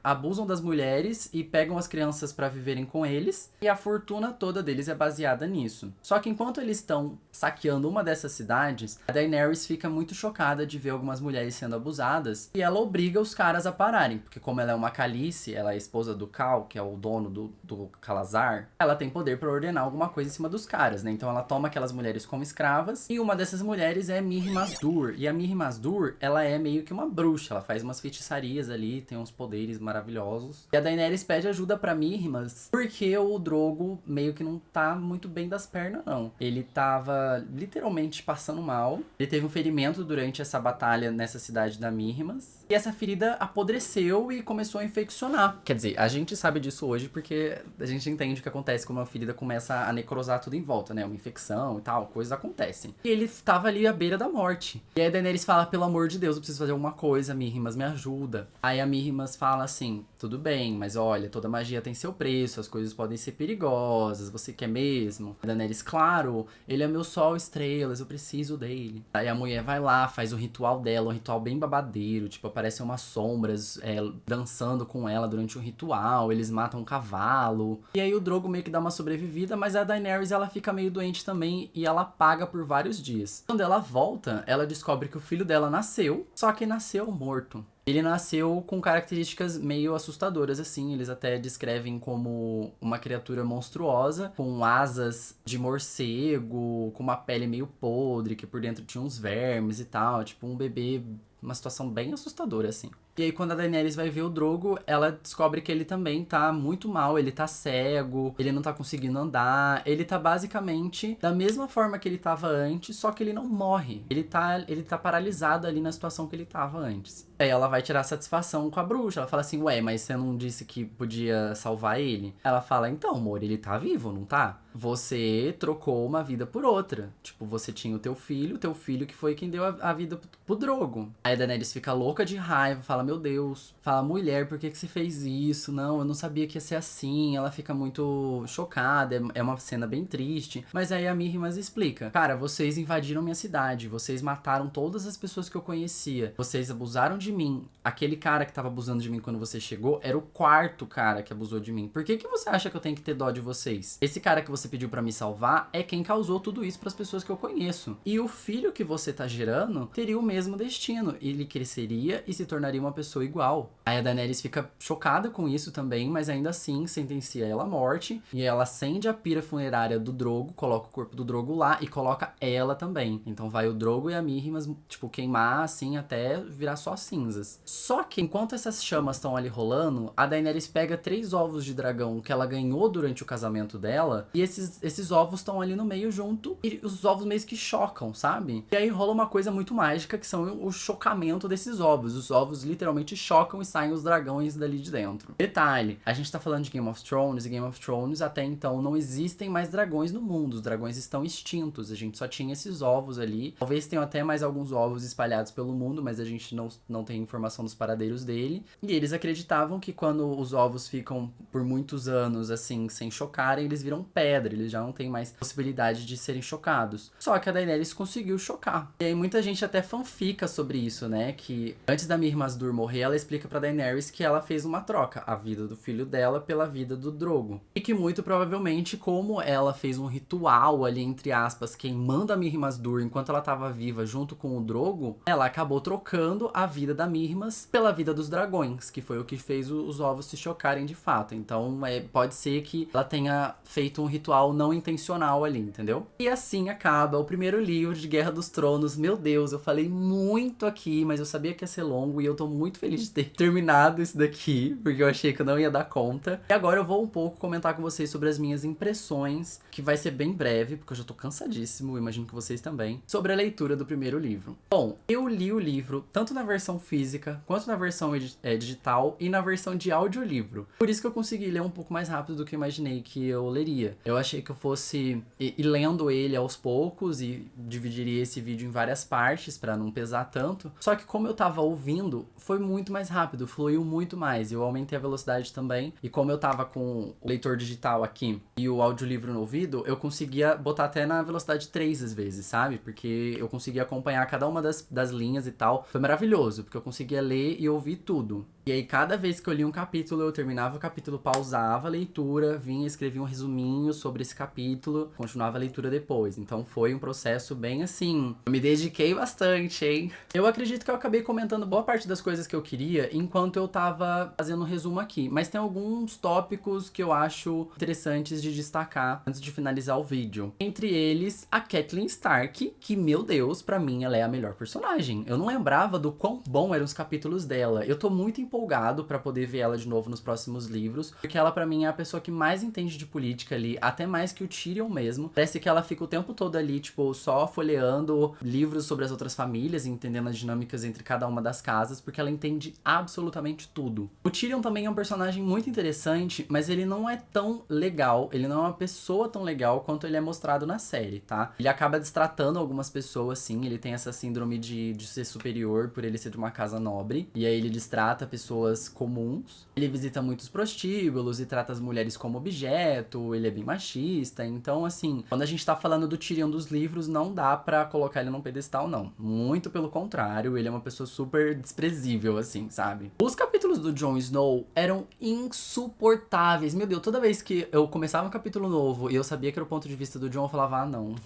abusam das mulheres e pegam as crianças pra viverem com eles, e a fortuna toda deles é baseada nisso. Só que enquanto eles estão saqueando uma dessas cidades, a Daenerys fica muito chocada de ver algumas mulheres sendo abusadas, e ela obriga os caras a pararem, porque como ela é uma Khaleesi, Alice, ela é a esposa do Cal, que é o dono do Calazar, ela tem poder pra ordenar alguma coisa em cima dos caras, né? Então ela toma aquelas mulheres como escravas, e uma dessas mulheres é Mirri Maz Duur. E a Mirri Maz Duur, ela é meio que uma bruxa, ela faz umas feitiçarias ali, tem uns poderes maravilhosos. E a Daenerys pede ajuda pra Mirri Maz, porque o Drogo meio que não tá muito bem das pernas, não. Ele tava literalmente passando mal. Ele teve um ferimento durante essa batalha nessa cidade da Mirri Maz. E essa ferida apodreceu e começou a infeccionar. Quer dizer, a gente sabe disso hoje porque a gente entende o que acontece quando uma ferida começa a necrosar tudo em volta, né? Uma infecção e tal, coisas acontecem. E ele tava ali à beira da morte. E aí a Daenerys fala, pelo amor de Deus, eu preciso fazer alguma coisa, Mirri Maz, me ajuda. Aí a Mirri Maz fala assim, tudo bem, mas olha, toda magia tem seu preço, as coisas podem ser perigosas, você quer mesmo? A Daenerys, claro, ele é meu sol, estrelas, eu preciso dele. Aí a mulher vai lá, faz o ritual dela, um ritual bem babadeiro, tipo, aparecem umas sombras dançando com ela durante o ritual, eles matam um cavalo. E aí o Drogo meio que dá uma sobrevivida, mas a Daenerys, ela fica meio doente também e ela apaga por vários dias. Quando ela volta, ela descobre que o filho dela nasceu, só que nasceu morto. Ele nasceu com características meio assustadoras, assim. Eles até descrevem como uma criatura monstruosa, com asas de morcego, com uma pele meio podre, que por dentro tinha uns vermes e tal. Tipo, um bebê, uma situação bem assustadora, assim. E aí, quando a Daenerys vai ver o Drogo, ela descobre que ele também tá muito mal, ele tá cego, ele não tá conseguindo andar, ele tá basicamente da mesma forma que ele tava antes, só que ele não morre. Ele tá paralisado ali na situação que ele tava antes. Aí ela vai tirar satisfação com a bruxa, ela fala assim, ué, mas você não disse que podia salvar ele? Ela fala, então, amor, ele tá vivo, não tá? Você trocou uma vida por outra. Tipo, você tinha o teu filho que foi quem deu a vida pro Drogo. Aí a Daenerys fica louca de raiva, fala, meu Deus, fala, mulher, por que você fez isso? Não, eu não sabia que ia ser assim. Ela fica muito chocada, é uma cena bem triste. Mas aí a Mirri Maz explica, cara, vocês invadiram minha cidade, vocês mataram todas as pessoas que eu conhecia, vocês abusaram de mim. Aquele cara que tava abusando de mim quando você chegou era o quarto cara que abusou de mim. Por que você acha que eu tenho que ter dó de vocês? Esse cara que você pediu pra me salvar é quem causou tudo isso pras pessoas que eu conheço. E o filho que você tá gerando teria o mesmo destino. Ele cresceria e se tornaria uma pessoa igual. Aí a Daenerys fica chocada com isso também, mas ainda assim sentencia ela à morte. E ela acende a pira funerária do Drogo, coloca o corpo do Drogo lá e coloca ela também. Então vai o Drogo e a Mirri, mas tipo, queimar assim até virar só cinzas. Só que enquanto essas chamas estão ali rolando, a Daenerys pega 3 ovos de dragão que ela ganhou durante o casamento dela, e esses ovos estão ali no meio junto, e os ovos meio que chocam, sabe? E aí rola uma coisa muito mágica, que são o chocamento desses ovos. Os ovos literalmente chocam e saem os dragões dali de dentro. Detalhe, a gente tá falando de Game of Thrones, e Game of Thrones até então não existem mais dragões no mundo, os dragões estão extintos, a gente só tinha esses ovos ali. Talvez tenham até mais alguns ovos espalhados pelo mundo, mas a gente não tem informação dos paradeiros dele. E eles acreditavam que quando os ovos ficam por muitos anos assim, sem chocarem, eles viram pedra, eles já não têm mais possibilidade de serem chocados. Só que a Daenerys conseguiu chocar. E aí muita gente até fanfica sobre isso, né? Que antes da Mirri Maz Duur morrer, ela explica pra Daenerys que ela fez uma troca, a vida do filho dela pela vida do Drogo. E que muito provavelmente, como ela fez um ritual ali, entre aspas, queimando a Mirri Maz Duur enquanto ela tava viva junto com o Drogo, ela acabou trocando a vida da Mirri Maz pela vida dos dragões, que foi o que fez os ovos se chocarem de fato. Então pode ser que ela tenha feito um ritual não intencional ali, entendeu? E assim acaba o primeiro livro de Guerra dos Tronos. Meu Deus, eu falei muito aqui, mas eu sabia que ia ser longo e eu tô muito feliz de ter terminado isso daqui, porque eu achei que eu não ia dar conta. E agora eu vou um pouco comentar com vocês sobre as minhas impressões, que vai ser bem breve, porque eu já tô cansadíssimo, imagino que vocês também, sobre a leitura do primeiro livro. Bom, eu li o livro tanto na versão física, quanto na versão digital e na versão de audiolivro. Por isso que eu consegui ler um pouco mais rápido do que eu imaginei que eu leria. Eu achei que eu fosse ir lendo ele aos poucos e dividiria esse vídeo em várias partes pra não pesar tanto. Só que como eu tava ouvindo, foi muito mais rápido, fluiu muito mais. Eu aumentei a velocidade também. E como eu tava com o leitor digital aqui e o audiolivro no ouvido, eu conseguia botar até na velocidade 3 às vezes, sabe? Porque eu conseguia acompanhar cada uma das linhas e tal. Foi maravilhoso, porque eu conseguia ler e ouvir tudo. E aí, cada vez que eu li um capítulo, eu terminava o capítulo, pausava a leitura, vinha e escrevia um resuminho sobre esse capítulo, continuava a leitura depois. Então foi um processo bem assim, eu me dediquei bastante, hein? Eu acredito acredito que eu acabei comentando boa parte das coisas que eu queria enquanto eu tava fazendo um resumo aqui, mas tem alguns tópicos que eu acho interessantes de destacar antes de finalizar o vídeo. Entre eles, a Catelyn Stark, que, meu Deus, pra mim ela é a melhor personagem. Eu não lembrava do quão bom eram os capítulos dela. Eu tô muito empolgado pra poder ver ela de novo nos próximos livros, porque ela pra mim é a pessoa que mais entende de política ali, até mais que o Tyrion mesmo. Parece que ela fica o tempo todo ali, tipo, só folheando livros sobre as outras famílias, entendendo as dinâmicas entre cada uma das casas, porque ela entende absolutamente tudo. O Tyrion também é um personagem muito interessante, mas ele não é tão legal, ele não é uma pessoa tão legal quanto ele é mostrado na série, tá? Ele acaba destratando algumas pessoas, sim, ele tem essa síndrome de ser superior por ele ser de uma casa nobre, e aí ele destrata pessoas comuns. Ele visita muitos prostíbulos e trata as mulheres como objeto, ele é bem machista, então assim, quando a gente tá falando do Tyrion dos livros, não dá pra colocar ele num pedestal, não. Muito pelo contrário, ele é uma pessoa super desprezível, assim, sabe? Os capítulos do Jon Snow eram insuportáveis. Meu Deus, toda vez que eu começava um capítulo novo e eu sabia que era o ponto de vista do Jon, eu falava,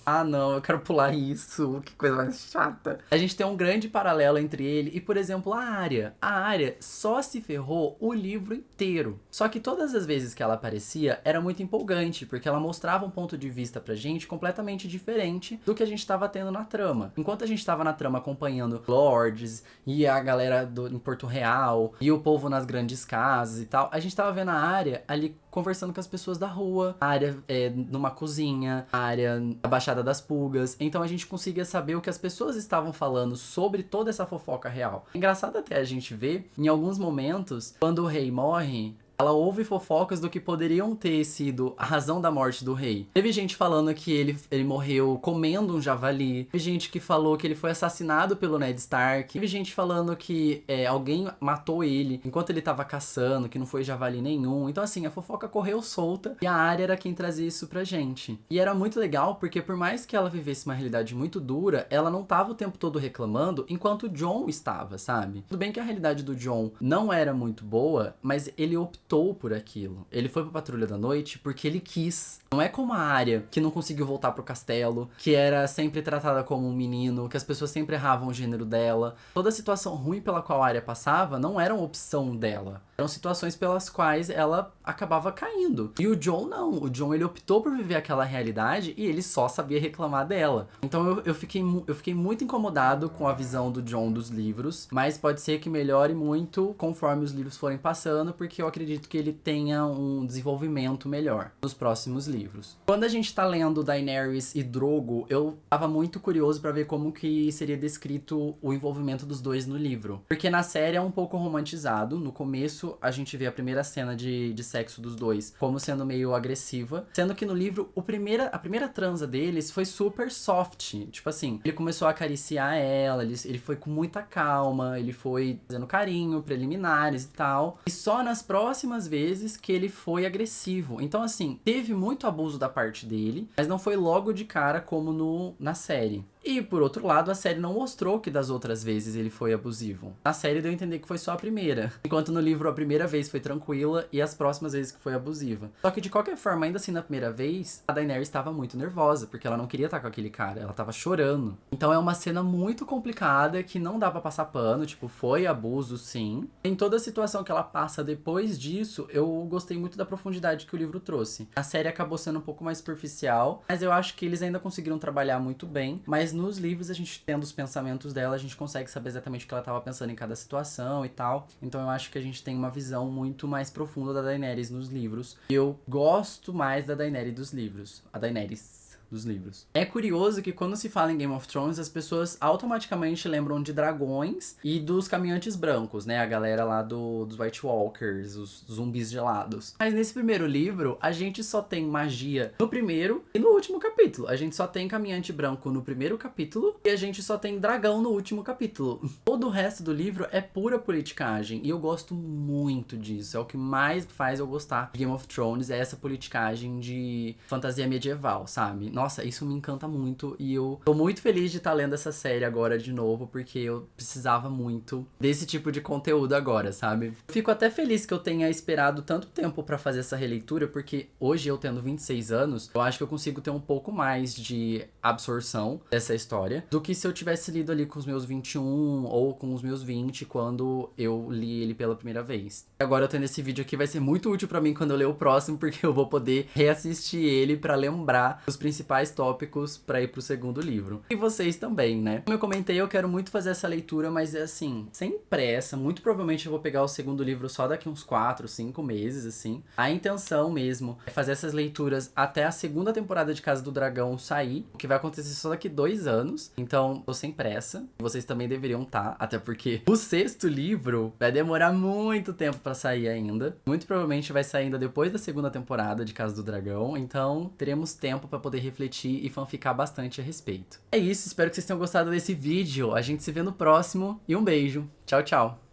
ah não, eu quero pular isso, que coisa mais chata. A gente tem um grande paralelo entre ele e, por exemplo, a Arya. A Arya só se ferrou o livro inteiro. Só que todas as vezes que ela aparecia, era muito empolgante, porque ela mostrava um ponto de vista pra gente completamente diferente do que a gente tava tendo na trama. Enquanto a gente tava na trama acompanhando lords e a galera em Porto Real e o povo nas grandes casas e tal, a gente tava vendo a Arya ali conversando com as pessoas da rua, a Arya numa cozinha, a Arya na Baixada das Pulgas. Então a gente conseguia saber o que as pessoas estavam falando sobre toda essa fofoca real. É engraçado até a gente ver, em alguns momentos, quando o rei morre, ela ouve fofocas do que poderiam ter sido a razão da morte do rei. Teve gente falando que ele morreu comendo um javali. Teve gente que falou que ele foi assassinado pelo Ned Stark. Teve gente falando que alguém matou ele enquanto ele tava caçando, que não foi javali nenhum. Então assim, a fofoca correu solta e a Arya era quem trazia isso pra gente. E era muito legal porque por mais que ela vivesse uma realidade muito dura, ela não tava o tempo todo reclamando enquanto o Jon estava, sabe? Tudo bem que a realidade do Jon não era muito boa, mas ele optou por aquilo. Ele foi pra Patrulha da Noite porque ele quis. Não é como a Arya, que não conseguiu voltar pro castelo, que era sempre tratada como um menino, que as pessoas sempre erravam o gênero dela. Toda a situação ruim pela qual a Arya passava não era uma opção dela. Eram situações pelas quais ela acabava caindo. E o Jon não. O Jon, ele optou por viver aquela realidade e ele só sabia reclamar dela. Então eu fiquei muito incomodado com a visão do Jon dos livros, mas pode ser que melhore muito conforme os livros forem passando, porque eu acredito que ele tenha um desenvolvimento melhor nos próximos livros. Quando a gente tá lendo Daenerys e Drogo, eu tava muito curioso pra ver como que seria descrito o envolvimento dos dois no livro. Porque na série é um pouco romantizado. No começo, a gente vê a primeira cena de sexo dos dois como sendo meio agressiva, sendo que no livro, a primeira transa deles foi super soft. Tipo assim, ele começou a acariciar ela, ele foi com muita calma, ele foi fazendo carinho, preliminares e tal. E só nas próximas vezes que ele foi agressivo. Então assim, teve muito abuso da parte dele, mas não foi logo de cara como na série. E, por outro lado, a série não mostrou que das outras vezes ele foi abusivo. Na série deu a entender que foi só a primeira. Enquanto no livro a primeira vez foi tranquila e as próximas vezes que foi abusiva. Só que de qualquer forma, ainda assim na primeira vez, a Daenerys estava muito nervosa, porque ela não queria estar com aquele cara, ela tava chorando. Então é uma cena muito complicada que não dá pra passar pano, tipo, foi abuso sim. Em toda a situação que ela passa depois disso, eu gostei muito da profundidade que o livro trouxe. A série acabou sendo um pouco mais superficial, mas eu acho que eles ainda conseguiram trabalhar muito bem, mas nos livros, a gente tendo os pensamentos dela, a gente consegue saber exatamente o que ela estava pensando em cada situação e tal. Então eu acho que a gente tem uma visão muito mais profunda da Daenerys nos livros. E eu gosto mais da Daenerys dos livros. A Daenerys dos livros. É curioso que quando se fala em Game of Thrones, as pessoas automaticamente lembram de dragões e dos caminhantes brancos, né? A galera lá dos White Walkers, os zumbis gelados. Mas nesse primeiro livro, a gente só tem magia no primeiro e no último capítulo. A gente só tem caminhante branco no primeiro capítulo e a gente só tem dragão no último capítulo. Todo o resto do livro é pura politicagem e eu gosto muito disso. É o que mais faz eu gostar de Game of Thrones, é essa politicagem de fantasia medieval, sabe? nossa, isso me encanta muito e eu tô muito feliz de estar lendo essa série agora de novo, porque eu precisava muito desse tipo de conteúdo agora, sabe? Fico até feliz que eu tenha esperado tanto tempo pra fazer essa releitura, porque hoje eu tendo 26 anos, eu acho que eu consigo ter um pouco mais de absorção dessa história do que se eu tivesse lido ali com os meus 21 ou com os meus 20 quando eu li ele pela primeira vez. Agora eu tendo esse vídeo aqui vai ser muito útil pra mim quando eu ler o próximo, porque eu vou poder reassistir ele pra lembrar os principais tópicos pra ir pro segundo livro. E vocês também, né? Como eu comentei, eu quero muito fazer essa leitura, mas é assim, sem pressa. Muito provavelmente eu vou pegar o segundo livro só daqui uns 4, 5 meses, assim. A intenção mesmo é fazer essas leituras até a segunda temporada de Casa do Dragão sair, o que vai acontecer só daqui 2 anos. Então, tô sem pressa. Vocês também deveriam estar, até porque o sexto livro vai demorar muito tempo pra sair ainda. Muito provavelmente vai sair ainda depois da segunda temporada de Casa do Dragão, então teremos tempo pra poder refletir e fanficar bastante a respeito. É isso, espero que vocês tenham gostado desse vídeo. A gente se vê no próximo e um beijo. Tchau, tchau.